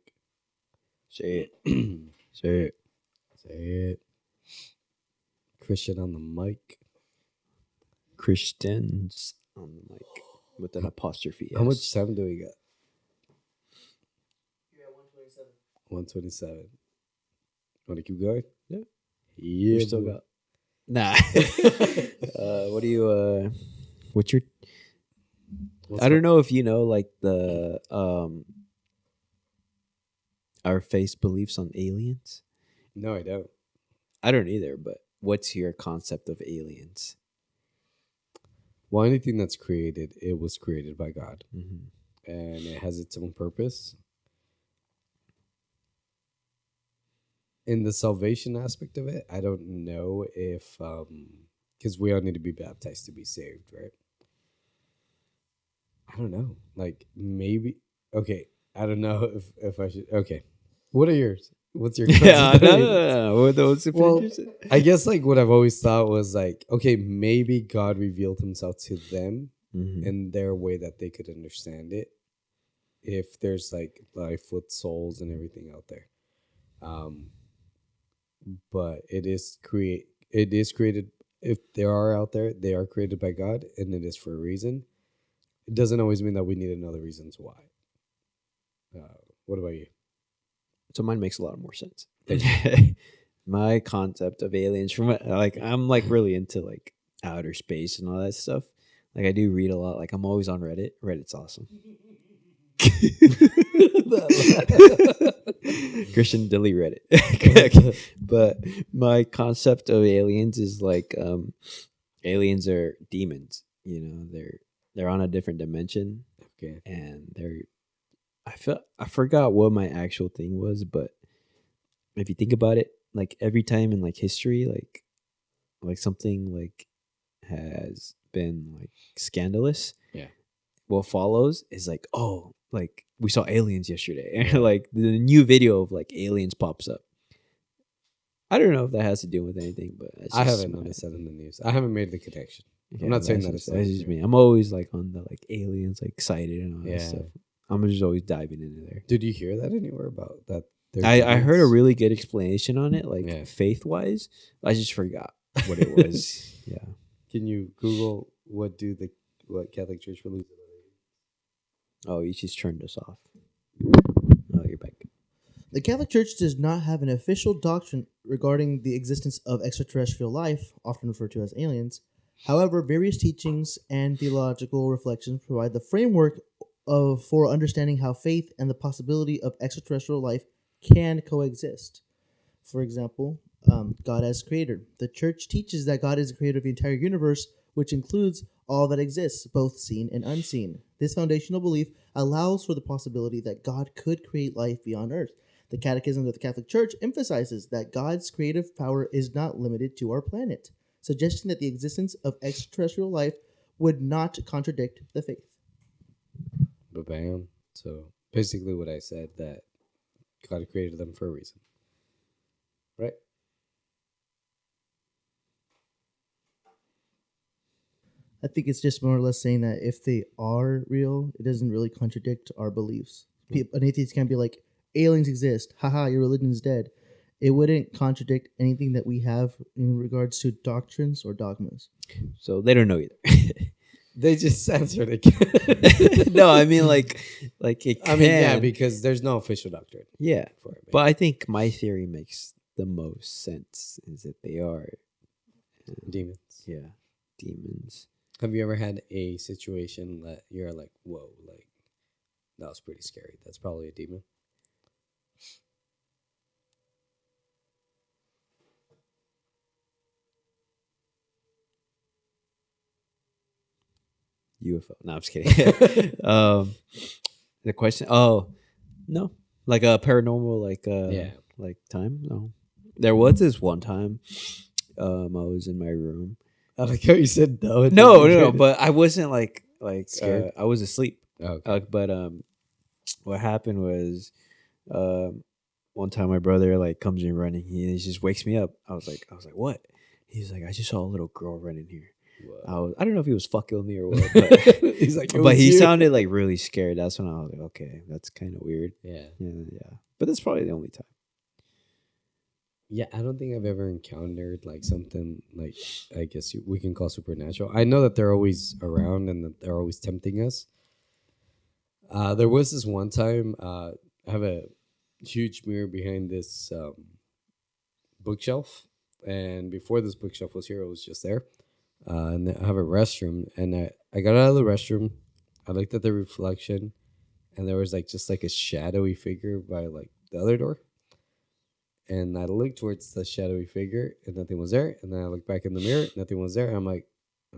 Say it. Say it. Say it. Christian on the mic. Christians on the mic with an apostrophe. How much S. time do we got? You're at 127. 127. Want to keep going? Yeah. Yeah. You still boy. got. Nah. What do you? What's your? I don't know if you know like the our faith beliefs on aliens. No, I don't. I don't either. But what's your concept of aliens? Well, anything that's created, it was created by God, Mm-hmm. and it has its own purpose. In the salvation aspect of it, I don't know if because we all need to be baptized to be saved, right? I don't know. Like maybe okay. I don't know if I should. Okay, what are yours? What's your Yeah, concept of aliens? no. What those Well, pictures? I guess like what I've always thought was like, okay, maybe God revealed himself to them Mhm. in their way that they could understand it. If there's like life with souls and everything out there. But it is created if they are out there, they are created by God and it is for a reason. It doesn't always mean that we need another reasons why. What about you? So mine makes a lot more sense. Thank My concept of aliens from like I'm like really into like outer space and all that stuff. Like I do read a lot. Like I'm always on Reddit. Reddit's awesome. Christian, delete Reddit. Okay. But my concept of aliens is like aliens are demons. You know, they're on a different dimension, Okay. and I forgot what my actual thing was, but if you think about it, like every time in like history, like something like has been like scandalous, Yeah. what follows is like, oh, like we saw aliens yesterday, and like the new video of like aliens pops up. I don't know if that has to do with anything, but it's I just haven't noticed that in the news. I haven't made the connection. Yeah, I'm not saying that's that just, it's that's not just true. me. I'm always like on the like aliens, like excited and all that Yeah. stuff. I'm just always diving into there. Did you hear that anywhere about that? I heard a really good explanation on it, like Yeah. faith wise. I just forgot what it was. Yeah. Can you Google what Catholic Church believes about it? Oh, you just turned us off. Oh, you're back. The Catholic Church does not have an official doctrine regarding the existence of extraterrestrial life, often referred to as aliens. However, various teachings and theological reflections provide the framework for understanding how faith and the possibility of extraterrestrial life can coexist. For example, God as creator. The Church teaches that God is the creator of the entire universe, which includes all that exists, both seen and unseen. This foundational belief allows for the possibility that God could create life beyond Earth. The Catechism of the Catholic Church emphasizes that God's creative power is not limited to our planet, suggesting that the existence of extraterrestrial life would not contradict the faith. But bam. So basically what I said, that God created them for a reason. Right? I think it's just more or less saying that if they are real, it doesn't really contradict our beliefs. An atheist can't be like, aliens exist, haha, your religion is dead. It wouldn't contradict anything that we have in regards to doctrines or dogmas. So they don't know either. They just censored it. No, I mean like it can. I mean, yeah, because there's no official doctrine yeah. for it. But I think my theory makes the most sense is that they are Demons. yeah, demons. Have you ever had a situation that you're like, whoa, like, that was pretty scary? That's probably a demon. UFO. No, I'm just kidding. The question. Oh, no, like a paranormal, Yeah. like time. No, there was this one time. I was in my room. I like how you said no. No, but I wasn't like Scared? I was asleep. Okay. But what happened was, one time my brother like comes in running. He just wakes me up. I was like, what? He's like, I just saw a little girl running here. I don't know if he was fucking with me or what, but He's like, but he sounded like really scared. That's when I was like, okay, that's kind of weird. Yeah. Yeah. But that's probably the only time. Yeah, I don't think I've ever encountered like something like I guess we can call supernatural. I know that they're always around and that they're always tempting us. There was this one time I have a huge mirror behind this bookshelf, and before this bookshelf was here, it was just there. And I have a restroom, and I got out of the restroom. I looked at the reflection, and there was like just like a shadowy figure by like the other door. And I looked towards the shadowy figure, and nothing was there. And then I looked back in the mirror, nothing was there. I'm like,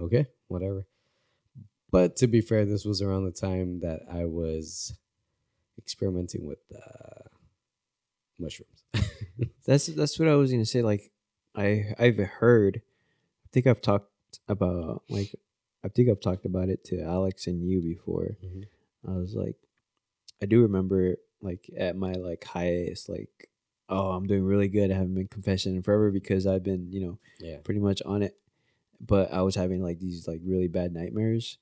okay, whatever. But to be fair, this was around the time that I was experimenting with mushrooms. That's what I was gonna say. Like, I've heard. I think I've talked about like, I think I've talked about it to Alex and you before. Mhm. I was like, I do remember like at my like highest, like, oh, I'm doing really good. I haven't been confessing in forever because I've been, Yeah. pretty much on it. But I was having like these like really bad nightmares,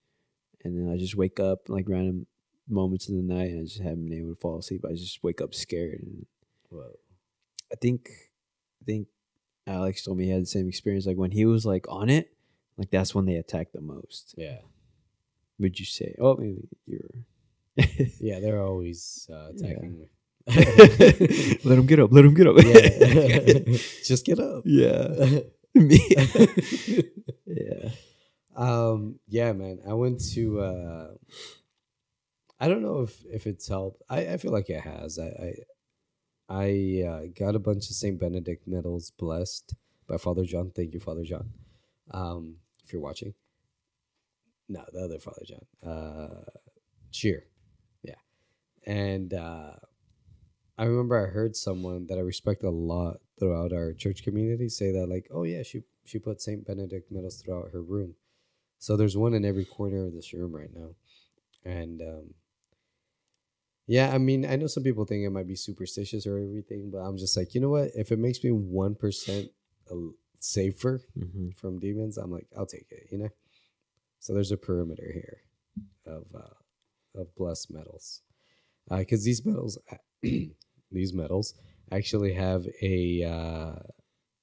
and then I just wake up like random moments in the night, and I just haven't been able to fall asleep. I just wake up scared, and Well, I think I think Alex told me he had the same experience. Like when he was like on it, like that's when they attack the most. yeah. Would you say? Oh, maybe you're. Yeah, they're always attacking me. Let him get up. Let him get up. Yeah. Just get up. Yeah. Me. Yeah. Yeah, man. I went to I don't know if it's helped. I feel like it has. I got a bunch of Saint Benedict medals blessed by Father John. Thank you, Father John. If you're watching. No, the other Father John. Cheer. Yeah. And I remember I heard someone that I respect a lot throughout our church community say that, like, oh yeah, she put Saint Benedict medals throughout her room. So there's one in every corner of this room right now. And yeah, I mean, I know some people think it might be superstitious or everything, but I'm just like, you know what? If it makes me 1% safer from demons, I'm like, I'll take it, you know? So there's a perimeter here of blessed metals. Because these metals, these metals actually have a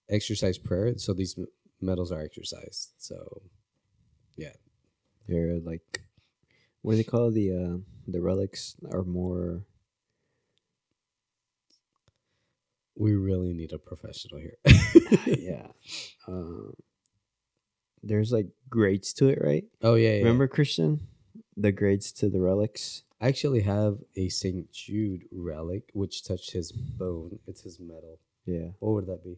exercise prayer. So these metals are exercised. So, yeah. They're like, what do they call the relics are more. We really need a professional here. Yeah. There's like grades to it, right? Oh, yeah. Remember, Christian? The grades to the relics? I actually have a St. Jude relic, which touched his bone. It's his medal. Yeah. What would that be?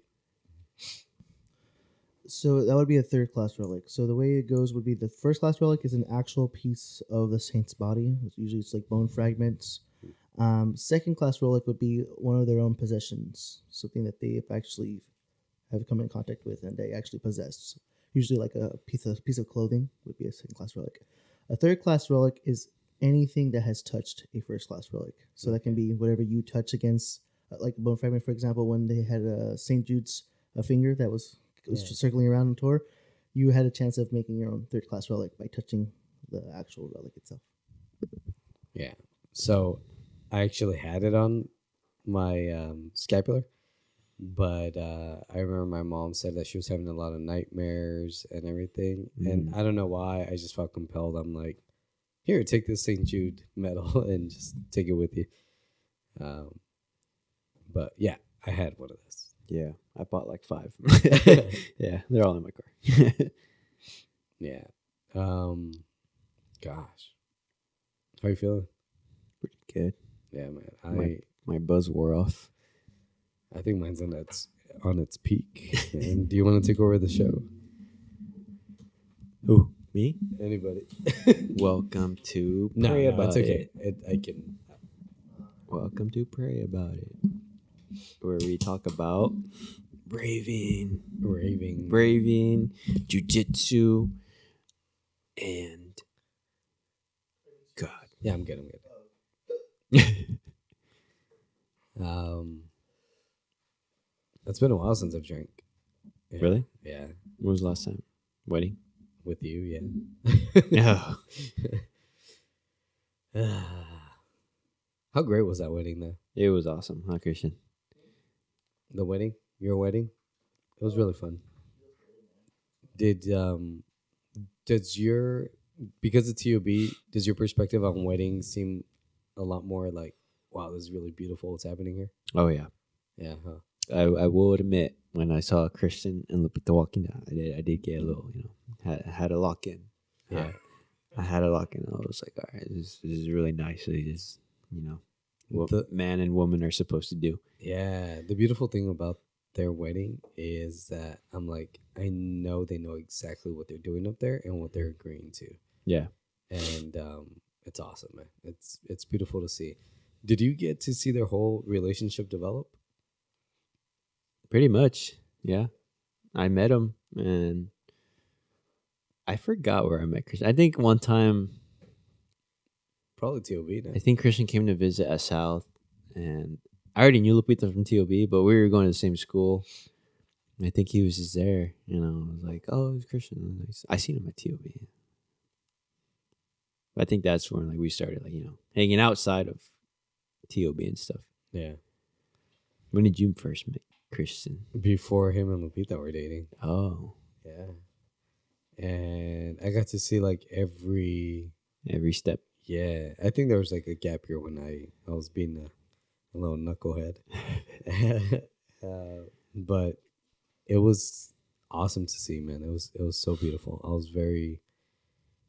So that would be a third class relic. So the way it goes would be the first class relic is an actual piece of the saint's body. Usually it's like bone fragments. Second class relic would be one of their own possessions, something that they actually have come in contact with and they actually possess. Usually like a piece of clothing would be a second class relic. A third class relic is anything that has touched a first class relic. So that can be whatever you touch against, like a bone fragment, for example, when they had St. Jude's a finger that was just circling around on tour, you had a chance of making your own third class relic by touching the actual relic itself. Yeah. So I actually had it on my scapular, but I remember my mom said that she was having a lot of nightmares and everything. And I don't know why. I just felt compelled. I'm like, here, take this St. Jude medal and just take it with you. But yeah, I had one of those. Yeah. I bought like 5. Yeah. They're all in my car. Yeah. Gosh. How you feeling? Pretty good. Yeah, man. My buzz wore off. I think mine's on its peak. And do you want to take over the show? Who? Me? Anybody? Welcome to Pray About it's okay. It. I can. Welcome to Pray About It, where we talk about braving, jujitsu, and God. Yeah, I'm good. It's been a while since I've drank. Yeah. Really? Yeah. When was the last time? Wedding? With you, yeah. Yeah. How great was that wedding, though? It was awesome, huh, Christian? The wedding? your wedding? It was really fun. Did does your because it's TOB, does your perspective on weddings seem a lot more like, wow, this is really beautiful what's happening here? Oh yeah. Yeah, huh? I will admit, when I saw Christian and Lupita walking down, I did get a little, had a lock in. Yeah. I had a lock in. I was like, all right, this is really nice. It is, what The- man and woman are supposed to do. Yeah, the beautiful thing about their wedding is that I'm like, I know they know exactly what they're doing up there and what they're agreeing to, Yeah. and it's awesome, man. It's beautiful to see. Did you get to see their whole relationship develop? Pretty much. Yeah. I met him and I forgot where I met Christian. I think one time, Probably TOB. I think Christian came to visit at South, and I already knew Lupita from TOB, but we were going to the same school. I think he was just there, I was like, oh, it's Christian. I seen him at TOB. I think that's when we started hanging outside of TOB and stuff. Yeah. When did you first meet Christian? Before him and Lupita were dating. Oh, Yeah. And I got to see every step. Yeah. I think there was a gap year when I was being a little knucklehead. But it was awesome to see, man. It was so beautiful. I was very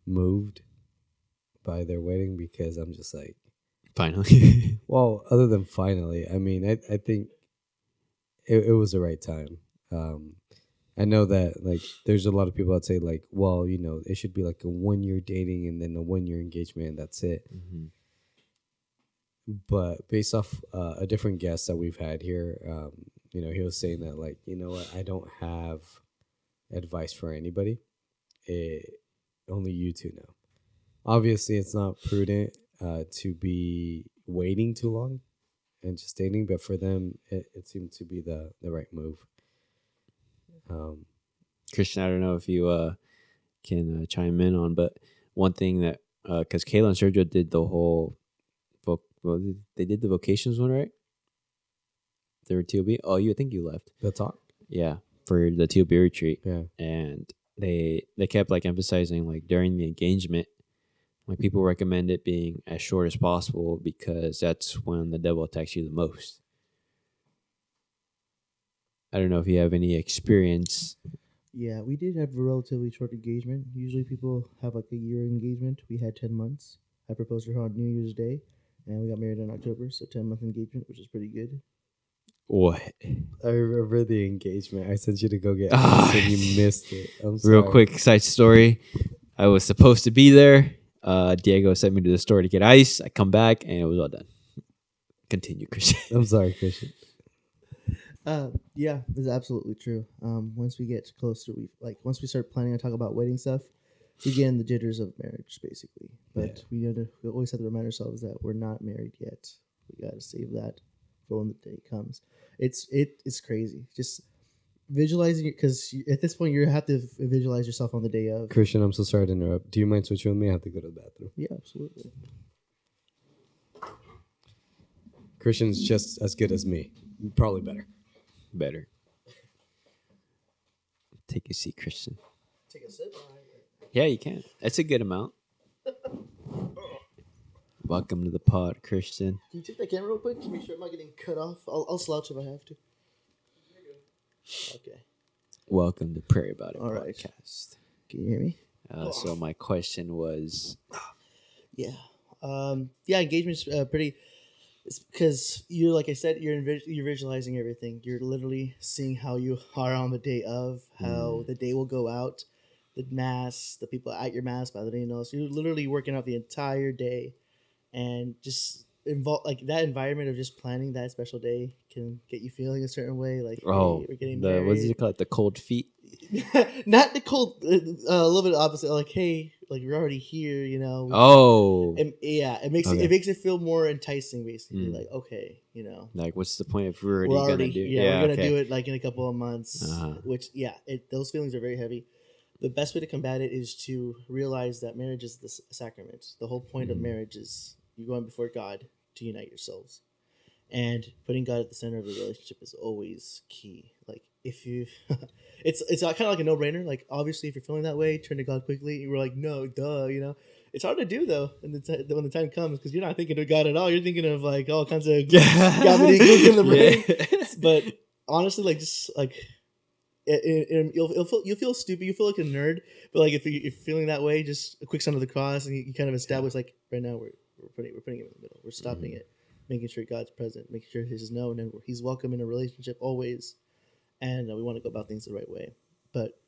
moved by their wedding because I'm just like, Finally. well, other than finally, I mean, I think it was the right time. I know that there's a lot of people that say well, it should be a 1 year dating and then a 1 year engagement and that's it. Mm-hmm. But based off a different guest that we've had here, he was saying that you know what, I don't have advice for anybody. Only you two know. Obviously, it's not prudent to be waiting too long and just dating, but for them, it seemed to be the right move. Christian, I don't know if you can chime in on, but one thing that because Kayla and Sergio did the whole, they did the vocations one, right? They were TOB. Oh, I think you left. The talk, Yeah, for the TOB retreat. yeah, And they kept emphasizing during the engagement, people recommend it being as short as possible because that's when the devil attacks you the most. I don't know if you have any experience. Yeah, we did have a relatively short engagement. Usually people have a year engagement. We had 10 months. I proposed to her on New Year's Day, and we got married in October, so 10-month engagement, which is pretty good. What? I remember the engagement. I sent you to go get Ah, ice and you missed it. I'm sorry. Real quick side story. I was supposed to be there. Diego sent me to the store to get ice. I come back and it was all done. Continue, Christian. I'm sorry, Christian. Yeah, that's absolutely true. Once we get closer, once we start planning to talk about wedding stuff, we get in the jitters of marriage, basically. But we always have to remind ourselves that we're not married yet. We got to save that for when the day comes. It's crazy. Just visualizing it, because at this point you have to visualize yourself on the day of. Christian, I'm so sorry to interrupt. Do you mind switching with me? I have to go to the bathroom. Yeah, absolutely. Christian's just as good as me. Probably better. Better. Take a seat, Christian. Take a sip. Yeah, you can. That's a good amount. Welcome to the pod, Christian. Can you take that camera real quick to make sure I'm not getting cut off? I'll slouch if I have to. Okay. Welcome to Prairie About It All right. podcast. Can you hear me? So my question was, Yeah. Engagement's pretty. It's because you're, like I said, you're visualizing everything. You're literally seeing how you are on the day of, how the day will go out, the mass, the people at your mass by the day knows. You're literally working out the entire day, and just that environment of just planning that special day can get you feeling a certain way. Like, hey, we're getting married. what is it called? The cold feet. Not the cold. A little bit opposite. Like, hey, we're already here. Oh. It makes it feel more enticing. Basically, okay, what's the point if we're we're already gonna do it? Yeah, we're gonna do it in a couple of months. Uh-huh. Which those feelings are very heavy. The best way to combat it is to realize that marriage is the sacrament. The whole point of marriage is you going before God to unite yourselves. And putting God at the center of the relationship is always key. Like if you, it's kind of like a no brainer. Like obviously, if you're feeling that way, turn to God quickly. You were like, no, duh, you know. It's hard to do though, and when the time comes, because you're not thinking of God at all. You're thinking of like all kinds of gobbledygook in the brain. But honestly, like just like you'll feel stupid. You feel like a nerd. But like if you're feeling that way, just a quick sign of the cross, and you kind of establish like right now we're putting him in the middle. We're stopping it, making sure God's present, making sure He's known and He's welcome in a relationship always. And we want to go about things the right way. But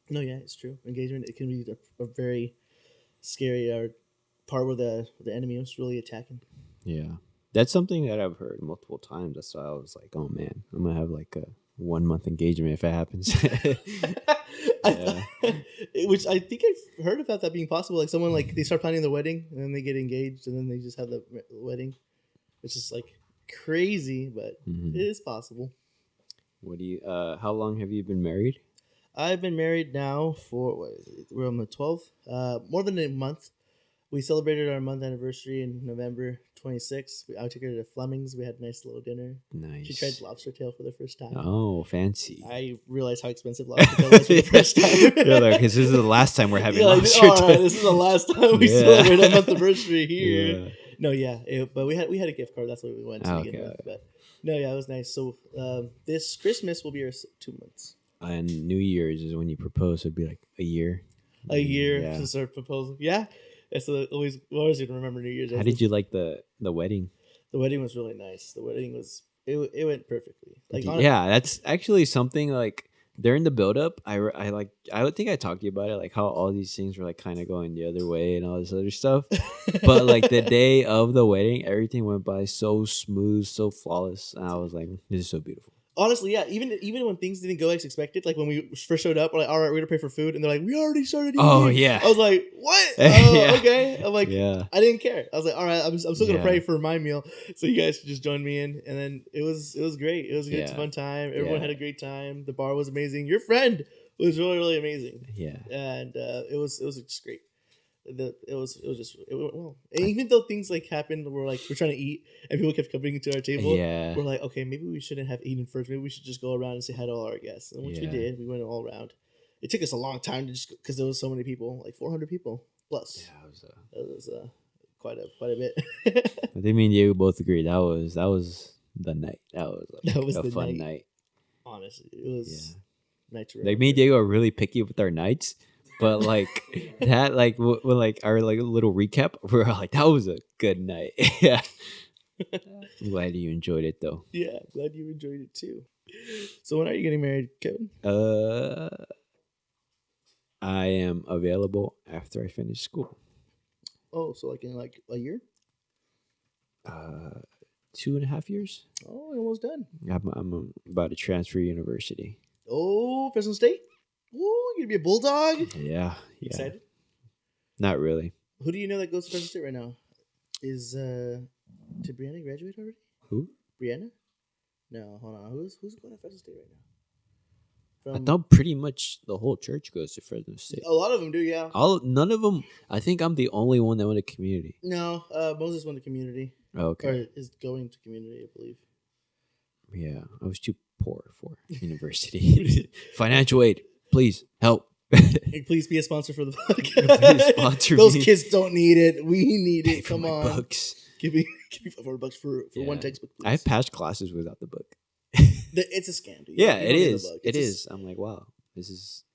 no, yeah, it's true. Engagement, it can be a very scary part where the enemy is really attacking. Yeah, that's something that I've heard multiple times. That's why I was like, oh man, I'm gonna have like a 1 month engagement if it happens. Which I think I've heard about that being possible. Like someone like they start planning the wedding and then they get engaged and then they just have the wedding, which is like crazy, but it is possible. What do you? How long have you been married? I've been married now for what is it? We're on the 12th. More than a month. We celebrated our month anniversary in November 26th. I took her to Fleming's. We had a nice little dinner. Nice. She tried lobster tail for the first time. Oh, fancy. I realized how expensive lobster tail was for the first time. You're like, because this is the last time we're having lobster tail. Right, this is the last time we celebrate a month anniversary here. Yeah. No, yeah. But we had a gift card. That's what we went to begin with. But no, yeah, it was nice. So this Christmas will be our 2 months. And New Year's is when you propose. It'd be like a year. A year since our proposal. Yeah. That's always going to remember New Year's. How did you like the wedding? The wedding was really nice. The wedding was it went perfectly. Like yeah, that's actually something like during the build up. I think I talked to you about it, like how all these things were like kind of going the other way and all this other stuff. But like the day of the wedding, everything went by so smooth, so flawless, and I was like, this is so beautiful. Honestly, yeah. Even when things didn't go as expected, like when we first showed up, we're like, all right, we're gonna pay for food, and they're like, we already started eating. Oh yeah. I was like, what? Yeah. Okay. I'm like, yeah. I didn't care. I was like, all right, I'm still gonna pray for my meal, so you guys should just join me in. And then it was great. It was a good fun time. Everyone had a great time. The bar was amazing. Your friend was really really amazing. Yeah. And it was just great. It went well. And even though things like happened, we're trying to eat, and people kept coming to our table. Yeah, we're like, okay, maybe we shouldn't have eaten first. Maybe we should just go around and say hi to all our guests. And once we did, we went all around. It took us a long time to just because there was so many people, like 400 people plus. Yeah, it was quite a bit. I think me and Diego both agree that was the night. That was a fun night. Honestly, it was night to remember. Like me and Diego are really picky with our nights. But like that, like when like our like little recap, we're like, that was a good night. Yeah, I'm glad you enjoyed it though. Yeah, glad you enjoyed it too. So when are you getting married, Kevin? I am available after I finish school. Oh, so like in like a year? 2.5 years. Oh, almost done. I'm about to transfer university. Oh, Fresno State. Ooh, you're gonna be a Bulldog? Yeah. Excited? Not really. Who do you know that goes to Fresno State right now? Did Brianna graduate already? Who? Brianna? No, hold on. Who's going to Fresno State right now? I thought pretty much the whole church goes to Fresno State. A lot of them do, yeah. None of them. I think I'm the only one that went to community. No, Moses went to community. Oh, okay. Or is going to community, I believe. Yeah, I was too poor for university. Financial aid. Please help. Hey, please be a sponsor for the book. Please sponsor Those me. kids don't need it. We need Pay it. for Come my on. books. Give me $500 for one textbook. Please. I've passed classes without the book. It's a scam, dude. Yeah, it is. It is. I'm like, wow, this is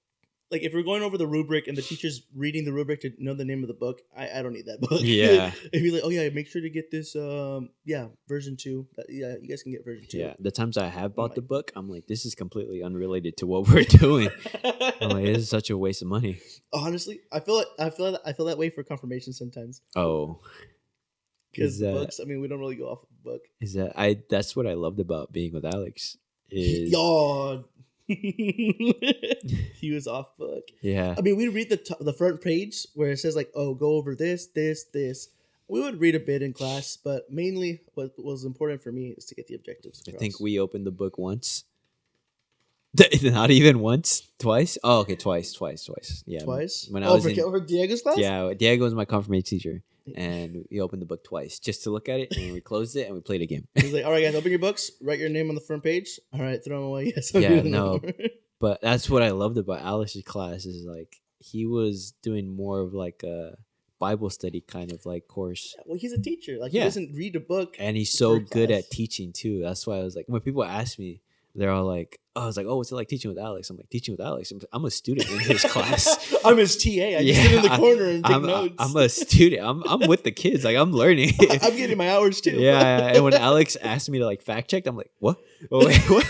like if we're going over the rubric and the teacher's reading the rubric to know the name of the book, I don't need that book. Yeah. If he's like, oh yeah, make sure to get this version 2. Yeah, you guys can get version 2. Yeah, the times I have bought the book, I'm like, this is completely unrelated to what we're doing. I'm like, this is such a waste of money. Honestly, I feel that way for confirmation sometimes. Oh. Because books, I mean, we don't really go off of the book. That's what I loved about being with Alex. Y'all. He was off book. Yeah. I mean, we read the front page where it says like, oh, go over this. We would read a bit in class, but mainly what was important for me is to get the objectives across. I think we opened the book once Not even once, twice. Oh, okay, twice. Yeah, Twice? when I was in, for Diego's class? yeah, Diego was my confirmation teacher, and we opened the book twice just to look at it, and we closed it and we played a game. He's like, all right, guys, open your books, write your name on the front page. All right, throw them away. Yes, Yeah, no. But that's what I loved about Alex's class is like he was doing more of like a Bible study kind of like course. Well, he's a teacher. Like, Yeah. he doesn't read a book. And he's so for good class. at teaching too. That's why I was like, when people ask me, they're all like, "Oh," I was like, "Oh, what's it like teaching with Alex?" I'm like, "Teaching with Alex. I'm a student in his class. I'm his TA. I just sit in the corner and take notes. I'm a student. I'm with the kids. Like I'm learning. I'm getting my hours too. Yeah. And when Alex asked me to like fact check, I'm like, "What? Oh, wait, what?"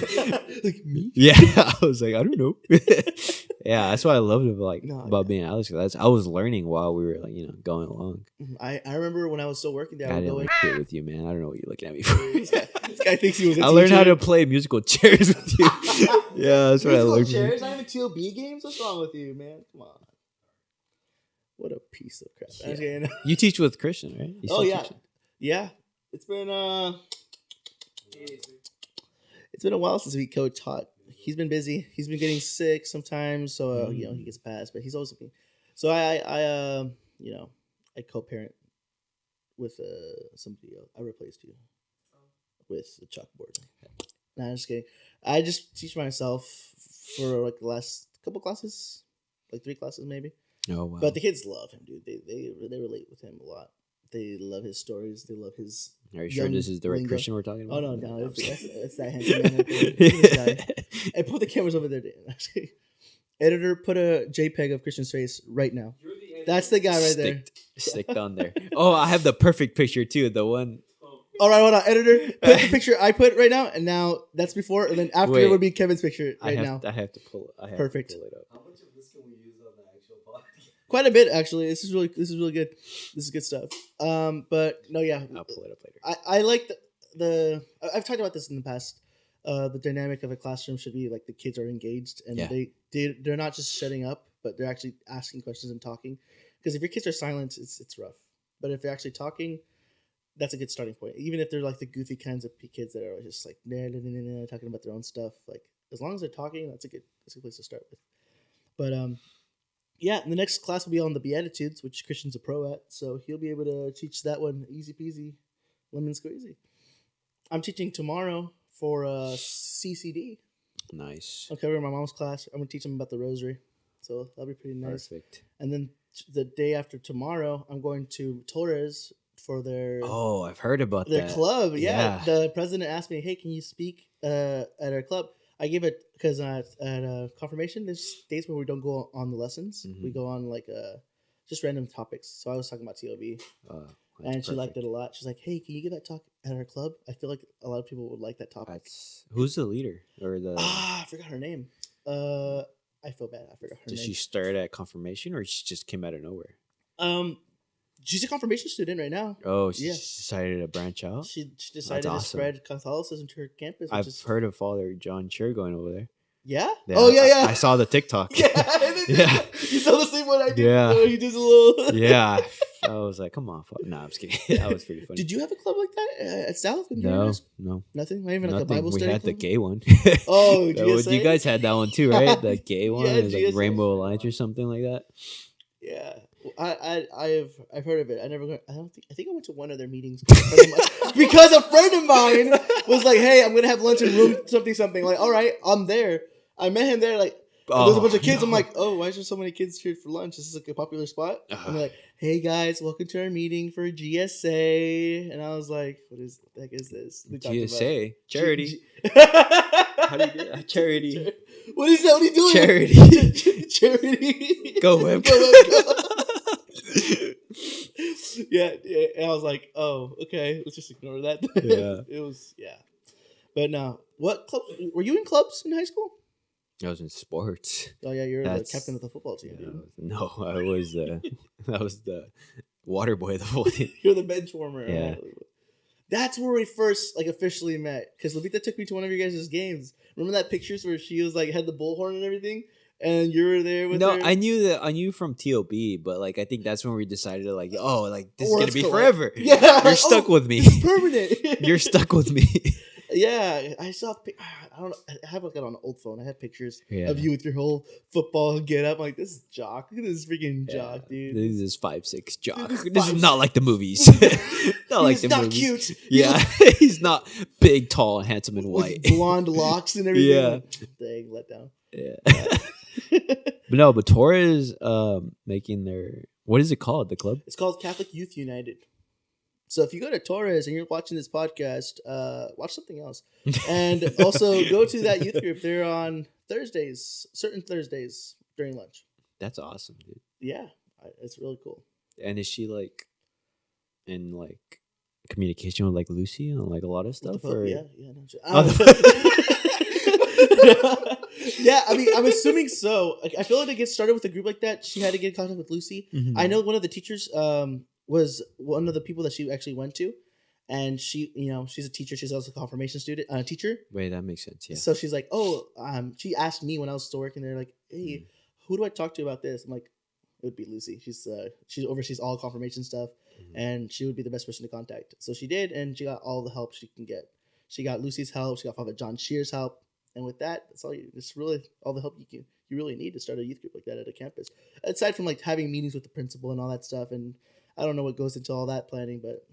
Like me? Yeah, I was like, I don't know. Yeah, that's what I loved about being Alex. I was learning while we were like going along. I remember when I was still working there. I I would didn't go in. like shit with you, man. I don't know what you're looking at me for. This guy thinks he was a I learned how teacher. to play musical chairs with you. Yeah, that's what I Musical learned. chairs, not even TOB games. What's wrong with you, man? Come on. What a piece of crap. Yeah. Okay, You teach with Christian, right? You oh still yeah, teaching? yeah. It's been a while since we co-taught. He's been busy. He's been getting sick sometimes, so he gets passed. But he's always with me. So I co-parent with somebody else. I replaced you with the chalkboard. Nah, I'm just kidding. I just teach myself for like the last couple classes, like 3 classes maybe. Oh wow. But the kids love him, dude. They relate with him a lot. They love his stories. They love his. Are you sure this is the right lingo. Christian we're talking Oh about? no, it's that handsome man. Right there. Look at this guy. Hey, put the cameras over there, dude. Editor, put a JPEG of Christian's face right now. That's the guy right there. Sticked on there. Oh, I have the perfect picture too. The one. All right, hold on. Editor, put the picture I put right now, and now that's before, and then after Wait. would be Kevin's picture right now. I have to pull it. Perfect. To pull it up. How much of this can we use on the actual podcast? Quite a bit, actually. This is really good. This is good stuff. But no, yeah, I'll pull it up later. I like the I've talked about this in the past. The dynamic of a classroom should be like the kids are engaged and Yeah. they're not just shutting up, but they're actually asking questions and talking. Because if your kids are silent, it's rough. But if they're actually talking, that's a good starting point. Even if they're like the goofy kinds of kids that are just like talking about their own stuff, like as long as they're talking, that's a good place to start with. But yeah, the next class will be on the Beatitudes, which Christian's a pro at, so he'll be able to teach that one easy peasy, lemon squeezy. I'm teaching tomorrow for CCD. Nice. I'm covering my mom's class. I'm gonna teach them about the rosary, so that'll be pretty nice. Perfect. And then the day after tomorrow, I'm going to Torres for their Oh, I've heard about their that. club. Yeah. Yeah. The president asked me, "Hey, can you speak at our club?" I gave it because at confirmation, there's days where we don't go on the lessons. Mhm. We go on like just random topics. So I was talking about TOB, and she liked it a lot. She's like, "Hey, can you give that talk at our club? I feel like a lot of people would like that topic." Who's the leader or the? I forgot her name. I feel bad. I forgot her Did name. she start at confirmation or she just came out of nowhere? She's a confirmation student right now. Oh, she Yeah. decided to branch out. She decided to awesome. spread Catholicism to her campus. Which I've is, heard of Father John Cher going over there. Yeah? Yeah, Oh yeah. I saw the TikTok. Yeah. Yeah. You saw the same one I did. Yeah. He does a little. Yeah, I was like, come on, no, I'm just kidding. That was pretty funny. Did you have a club like that at South? When you were in high No, school? no, Nothing. Not even like a nothing. Bible We study. had the club? gay one. Oh, That was- GSA? you guys had that one too, right? The gay one, Yeah, it was like GSA. Rainbow Alliance or something like that. Yeah, I've heard of it. I think I went to one of their meetings because a friend of mine was like, "Hey, I'm gonna have lunch in room something." Like, all right, I'm there. I met him there. Like, and there's a bunch of kids. no. I'm like, "Oh, why is there so many kids here for lunch? This is like a popular spot." And they're like, "Hey guys, welcome to our meeting for GSA." And I was like, "What the heck is this?" We talked about GSA charity. How do you do that? Charity. What is that? What are you doing? Charity. Charity. Go Web. Yeah. And I was like, oh, okay, let's just ignore that. Yeah. It was, yeah. But no, what clubs were you in? Clubs in high school? I was in sports. Oh yeah, you're the That's- captain of the football team. Yeah, Dude. no, I was I was the water boy of the whole team. You're the bench warmer. Yeah. That's where we first like officially met because Levita took me to one of your guys' games. Remember that pictures where she was like had the bullhorn and everything, and you were there with No, her? I knew from TOB, but like I think that's when we decided to like, oh, like this is Or gonna let's be collect. forever. Yeah, You're stuck with me. This is permanent. You're stuck with me. Yeah, I saw. I don't know. I have like it on an old phone. I have pictures Yeah. of you with your whole football get up. I'm like, this is Jock. Look at this freaking Jock, dude. This is 5'6" Jock. This is This is 5'6". not like the movies. Not like He's the not movies. cute. Yeah, he's not big, tall, and handsome and With white. blonde locks and everything. Yeah. Dang, let down. Yeah. But Torres making their, what is it called? The club? It's called Catholic Youth United. So if you go to Torres and you're watching this podcast, watch something else. And also go to that youth group. They're on Thursdays, certain Thursdays during lunch. That's awesome, dude. Yeah, it's really cool. And is she like in like communication with like Lucy on like a lot of stuff? Or? Yeah. No, Oh, yeah, I mean, I'm assuming so. I feel like to get started with a group like that, she had to get in contact with Lucy. Mhm. I know one of the teachers was one of the people that she actually went to, and she, she's a teacher. She's also a confirmation student, teacher. Wait, that makes sense. Yeah. So she's like, she asked me when I was still working there, like, hey, who do I talk to about this? I'm like, it would be Lucy. She oversees all confirmation stuff, and she would be the best person to contact. So she did, and she got all the help she can get. She got Lucy's help. She got Father John Shear's help. And with that, it's really all the help you really need to start a youth group like that at a campus. Aside from like having meetings with the principal and all that stuff, and I don't know what goes into all that planning, but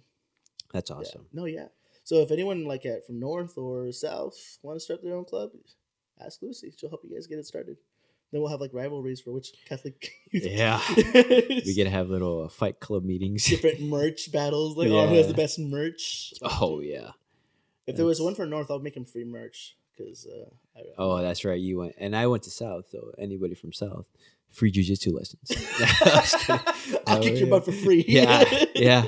That's awesome. yeah. No, yeah. So if anyone like from North or South want to start their own club, ask Lucy. She'll help you guys get it started. Then we'll have like rivalries for which Catholic youth. Yeah. We get to have little fight club meetings. Different merch battles, like Yeah. who has the best merch. Oh yeah. If there was one for North, I'll make him free merch. Because Oh, that's right. You went, and I went to South. So anybody from South, free jujitsu lessons. I'll kick your butt for free. Yeah.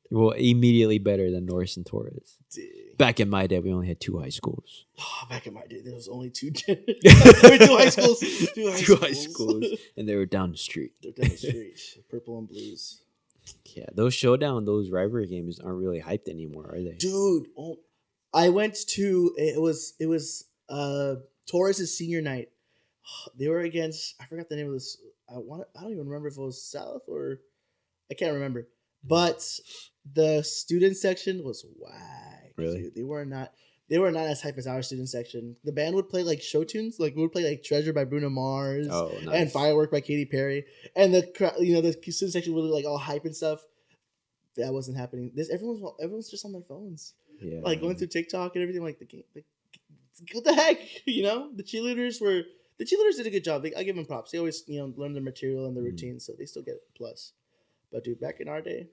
Well, immediately better than Norris and Torres. Dude. Back in my day, we only had 2 high schools. Oh, back in my day, there was only 2 high schools. 2 high schools, and they were down the street. They're down the street, purple and blues. Yeah, those showdown, those rivalry games aren't really hyped anymore, are they? Dude, I went to it was Torres' senior night. They were against, I forgot the name of this. I don't even remember if it was South or I can't remember. But the student section was whack. Really? Dude. They were not as hype as our student section. The band would play like show tunes, like we would play like Treasure by Bruno Mars and Firework by Katy Perry. And the student section would like all hype and stuff. That wasn't happening. Everyone's just on their phones. Yeah. Like going through TikTok and everything, like the game, like what the heck, The cheerleaders did a good job. I give them props. They always, learn the material and the routine, so they still get a plus. But dude, back in our day,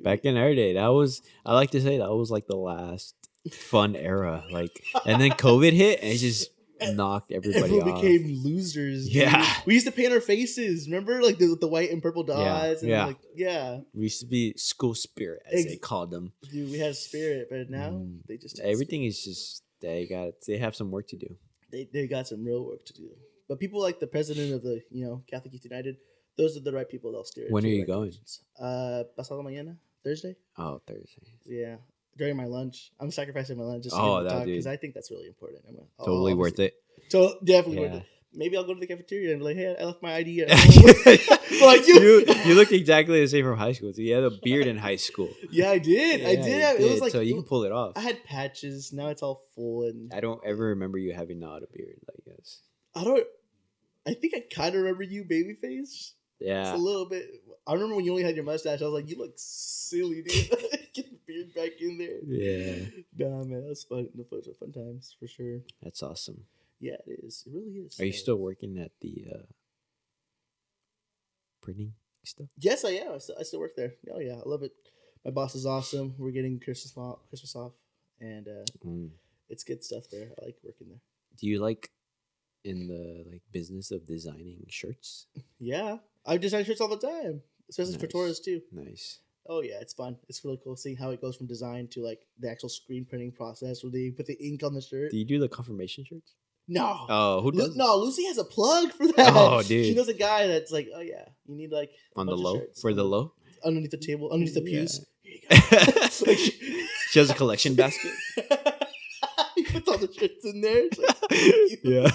that was, I like to say that was like the last fun era. Like, and then COVID hit and it just knocked everybody everyone off. became losers. Yeah. Dude. We used to paint our faces. Remember, like the white and purple dots. Yeah. And yeah. We used to be school spirit, as they called them. Dude, we had spirit, but now they just everything is just they have some work to do. They got some real work to do. But people like the president of the Catholic Youth United, those are the right people that'll steer it. When are you going? Pasado mañana, Thursday. Oh, Thursday. Yeah, during my lunch, I'm sacrificing my lunch just Oh, to talk dude. because I think that's really important. Totally worth it. So definitely worth Yeah. it. Maybe I'll go to the cafeteria and be like, "Hey, I left my ID at home." Like you look exactly the same from high school. So you had a beard in high school. Yeah, I did. I Yeah, did. you It was like so you can pull it off. I had patches. Now it's all full, and I don't ever remember you having not a beard. I guess. I think I kind of remember you, babyface. Yeah. It's a little bit. I remember when you only had your mustache. I was like, "You look silly, dude. Get the beard back in there." Yeah. Nah, man, that's fun. Those are fun times for sure. That's awesome. Yeah, it is. It really is. Are you still working at the printing stuff? Yes, I am. I still work there. Oh yeah, I love it. My boss is awesome. We're getting Christmas off, and it's good stuff there. I like working there. Do you like in the business of designing shirts? Yeah, I design shirts all the time, especially for Nice. Torres too. Nice. Oh yeah, it's fun. It's really cool seeing how it goes from design to like the actual screen printing process where they put the ink on the shirt. Do you do the confirmation shirts? No. Oh, who does? No, Lucy has a plug for that. Oh, dude. She knows a guy that's like, oh yeah, you need like On the bunch of low? shirts. For the low? Underneath the table, underneath the Yeah. pews. Here you go. She has a collection basket. He puts all the shirts in there. It's like, thank you. Yeah.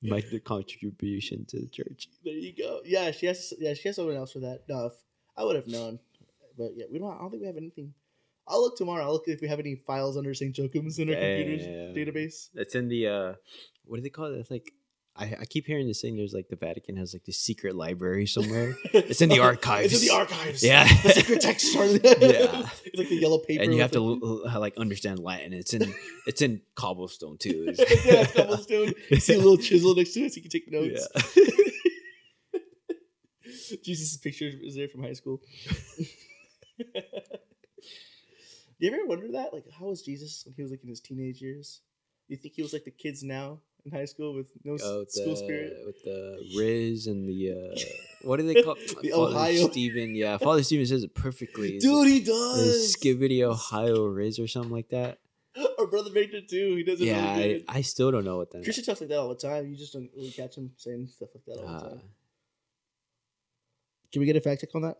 Make the contribution to the church. There you go. Yeah, she has someone else for that. No, I would have known, but yeah, I don't think we have anything I'll look tomorrow. I'll look if we have any files under St. Joachim's in our computer's database. It's in the what do they call it? It's like I keep hearing this thing. There's like the Vatican has like this secret library somewhere. It's in the archives. It's in the archives. Yeah, the secret text. Yeah, it's like the yellow paper. And you have to like understand Latin. It's in cobblestone too. Yeah, it's cobblestone. You see a little chisel next to it, so you can take notes. Yeah. Jesus' picture is there from high school. Do you ever wonder that? Like, how was Jesus when he was like in his teenage years? Do you think he was like the kids now in high school with no school spirit? With the Riz and the what do they call the Father Ohio Stephen? Yeah, Father Stephen says it perfectly. Dude, he does. Skibbity Ohio Riz or something like that. Our brother Victor too. He doesn't. Yeah, really I still don't know what that. Christian talks like that all the time. You just don't really catch him saying stuff like that all the time. Can we get a fact check on that?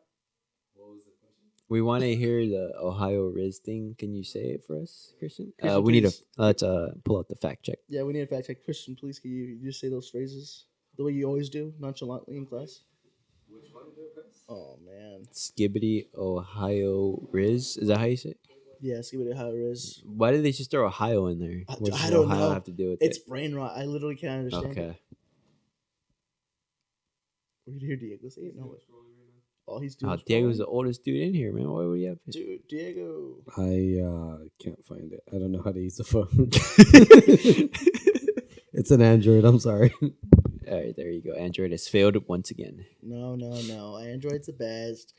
We want to hear the Ohio Riz thing. Can you say it for us, Christian? Christian, We need to please. let's pull out the fact check. Yeah, we need a fact check. Christian, please, can you just say those phrases the way you always do, nonchalantly in class? Which one is it? Oh man. Skibbity Ohio Riz. Is that how you say it? Yeah, see what Ohio is. Why did they just throw Ohio in there? What does I don't Ohio know. have to do with It's it? brain rot. I literally can't understand. Okay. We're gonna hear Diego say it. No. Oh, he's doing. Diego's the oldest dude in here, man. Why would he have? Dude, Diego. I can't find it. I don't know how to use the phone. It's an Android. I'm sorry. All right, there you go. Android has failed once again. No. Android's the best.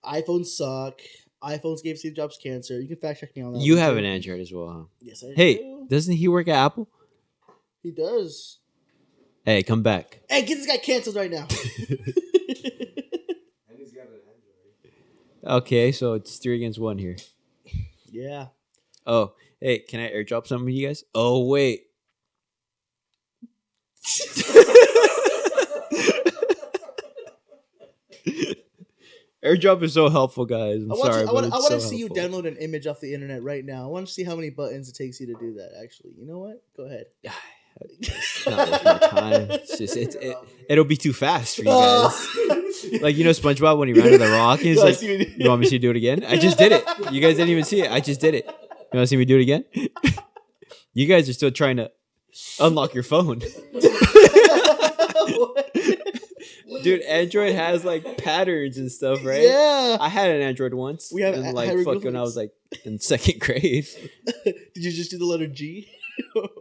iPhones suck. iPhones gave Steve Jobs cancer. You can fact check me on that. You have an Android as well, huh? Yes, I Hey, do. doesn't he work at Apple? He does. Hey, come back. Hey, get this guy canceled right now. And he's got an Android. Okay, so it's 3 against 1 here. Yeah. Oh, hey, can I airdrop something to you guys? Oh, wait. Airdrop is so helpful, guys. I'm sorry. I want so to see you helpful. download an image off the internet right now. I want to see how many buttons it takes you to do that. Actually, you know what? Go ahead. It's not worth my time. It's just it'll be too fast for you guys. Like SpongeBob when he ran to the rock. He's like, "You want me to do it again?" I just did it. You guys didn't even see it. I just did it. You want to see me do it again? You guys are still trying to unlock your phone. Dude, Android has like patterns and stuff, right? Yeah. I had an Android once. We have in, like fucking when I was like in 2nd grade. Did you just do the letter G?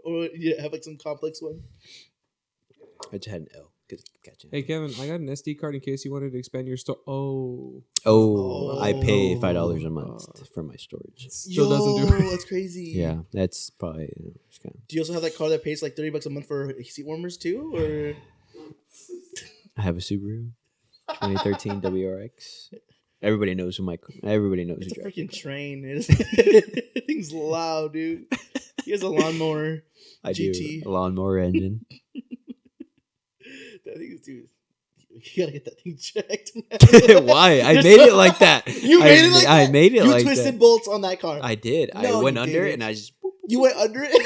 Or you have like some complex one? I just had an L. Gotcha. Hey Kevin, I got an SD card in case you wanted to expand your store. Oh, I pay $5 a month for my storage. Still doesn't do it. That's crazy. Yeah, that's probably it's kind Do you also have that car that pays like $30 a month for seat warmers too, or? I have a Subaru 2013 WRX. Everybody knows Everybody knows It's who a drives freaking train. It thing's loud, dude. He has a lawnmower. I GT. do a lawnmower engine. That thing is, dude. You gotta get that thing checked. Why? I made it like that. You made it like that? I made it you like twisted that. bolts on that car. I did. No, I went you under it didn't. and I just. You went under it.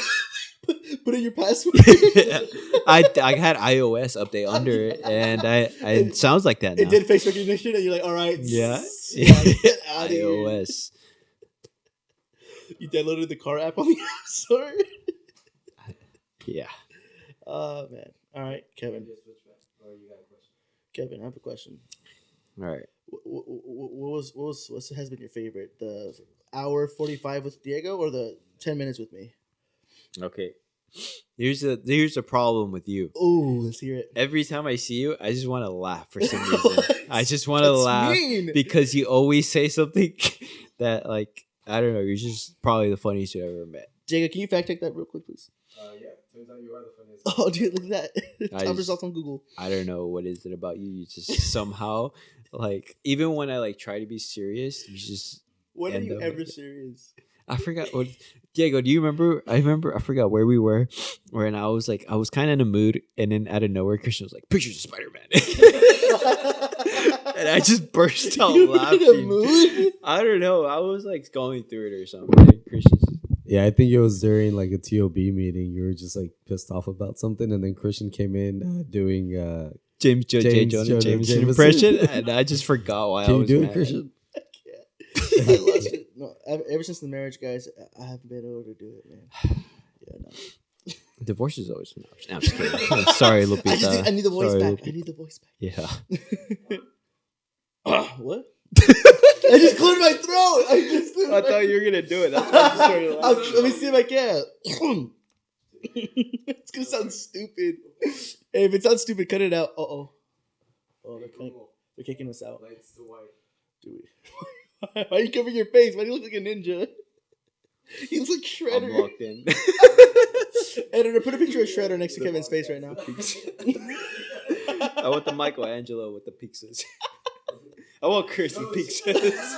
Put in your password. I had iOS update under it, and it sounds like that now. It did face recognition, and you're like, all right. Yeah. Get out of here. iOS. You downloaded the car app on the App Store. Yeah. Oh man. All right, Kevin. Kevin, I have a question. All right. What has been your favorite? The hour 45 with Diego or the 10 minutes with me? Okay. Here's the problem with you. Oh, let's hear it. Every time I see you, I just want to laugh for some reason. I just want to laugh mean. because you always say something that, like, I don't know. You're just probably the funniest you ever met. Diego, can you fact check that real quick, please? Yeah, turns out you are the funniest. Oh, dude, look at that. I Top just- results on Google. I don't know what is it about you. You just somehow, like, even when I like try to be serious, you just. When are End you of ever it. serious? I forgot what. Diego, do you remember? I forgot where we were, and I was kind of in a mood, and then out of nowhere, Christian was like, "Pictures of Spider-Man," and I just burst out You were in a laughing. mood? I don't know. I was like going through it or something. Christian's. Yeah, I think it was during like a TOB meeting. You were just like pissed off about something, and then Christian came in doing. James J. Jonah Jameson. Jameson impression, and I just forgot why I Can you was do mad. it, Christian? I lost it. No, ever since the marriage, guys, I haven't been able to do it, man. Yeah, no. Divorce is always an option. I'm just kidding. I'm sorry, Lupita. I need the voice Sorry, back. Lupita. I need the voice back. Yeah. What? I just cleared my throat. I thought you were gonna do it. That's why I started laughing. Let me see if I can. It's gonna sound stupid. Hey, if it sounds stupid, cut it out. Oh, they're kicking us out. Dude, why are you covering your face? Why do you look like a ninja? He looks like Shredder. I'm locked in. Editor, put a picture of Shredder next to Kevin's face right now. I want the Michelangelo with the pizzas. I want Chris with pizzas.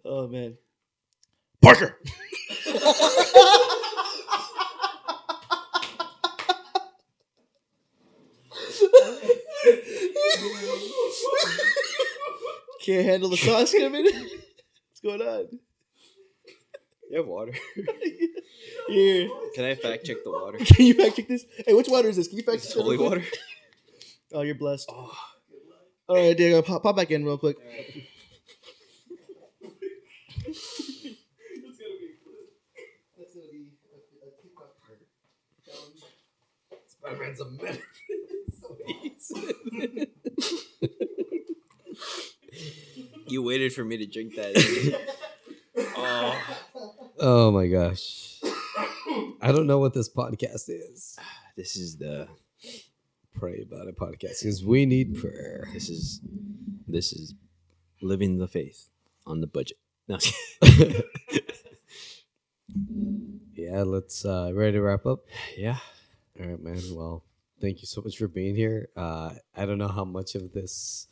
Oh man, Parker. Can't handle the sauce, Kevin. What's going on? You have water. Here. Can I fact check the water? Can you fact check this? Hey, which water is this? Can you fact check It's this? holy real quick? water. Oh, you're blessed. Oh. All right, Diego, pop back in real quick. That's gonna be a TikTok challenge. Spider-Man's a man. You waited for me to drink that. Oh my gosh. I don't know what this podcast is. This is the Pray About It podcast because we need prayer. this is living the faith on the budget. No. Yeah, let's ready to wrap up. Yeah. All right, man. Well, thank you so much for being here. I don't know how much of this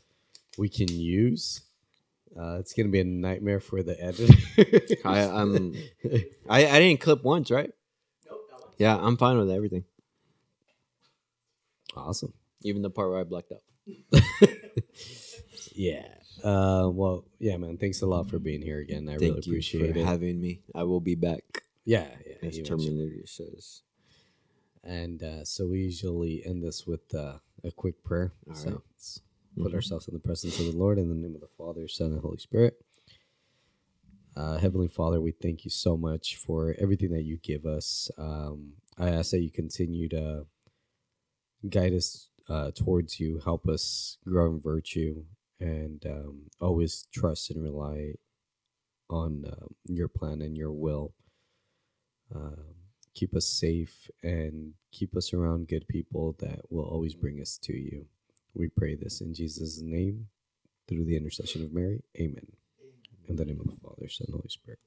we can use. It's gonna be a nightmare for the editor. I didn't clip once, right? Nope. Yeah, I'm fine with everything. Awesome. Even the part where I blacked out. Yeah. Well, yeah, man. Thanks a lot for being here again. I really Thank you appreciate for it. having me. I will be back, Yeah. as you mentioned. Terminator says. And so we usually end this with a quick prayer. All So right. let's put ourselves in the presence of the Lord in the name of the Father, Son, and Holy Spirit. Heavenly Father, we thank you so much for everything that you give us. I ask that you continue to guide us towards you, help us grow in virtue, and always trust and rely on your plan and your will. Keep us safe and keep us around good people that will always bring us to you. We pray this in Jesus' name, through the intercession of Mary. Amen. In the name of the Father, Son, and Holy Spirit.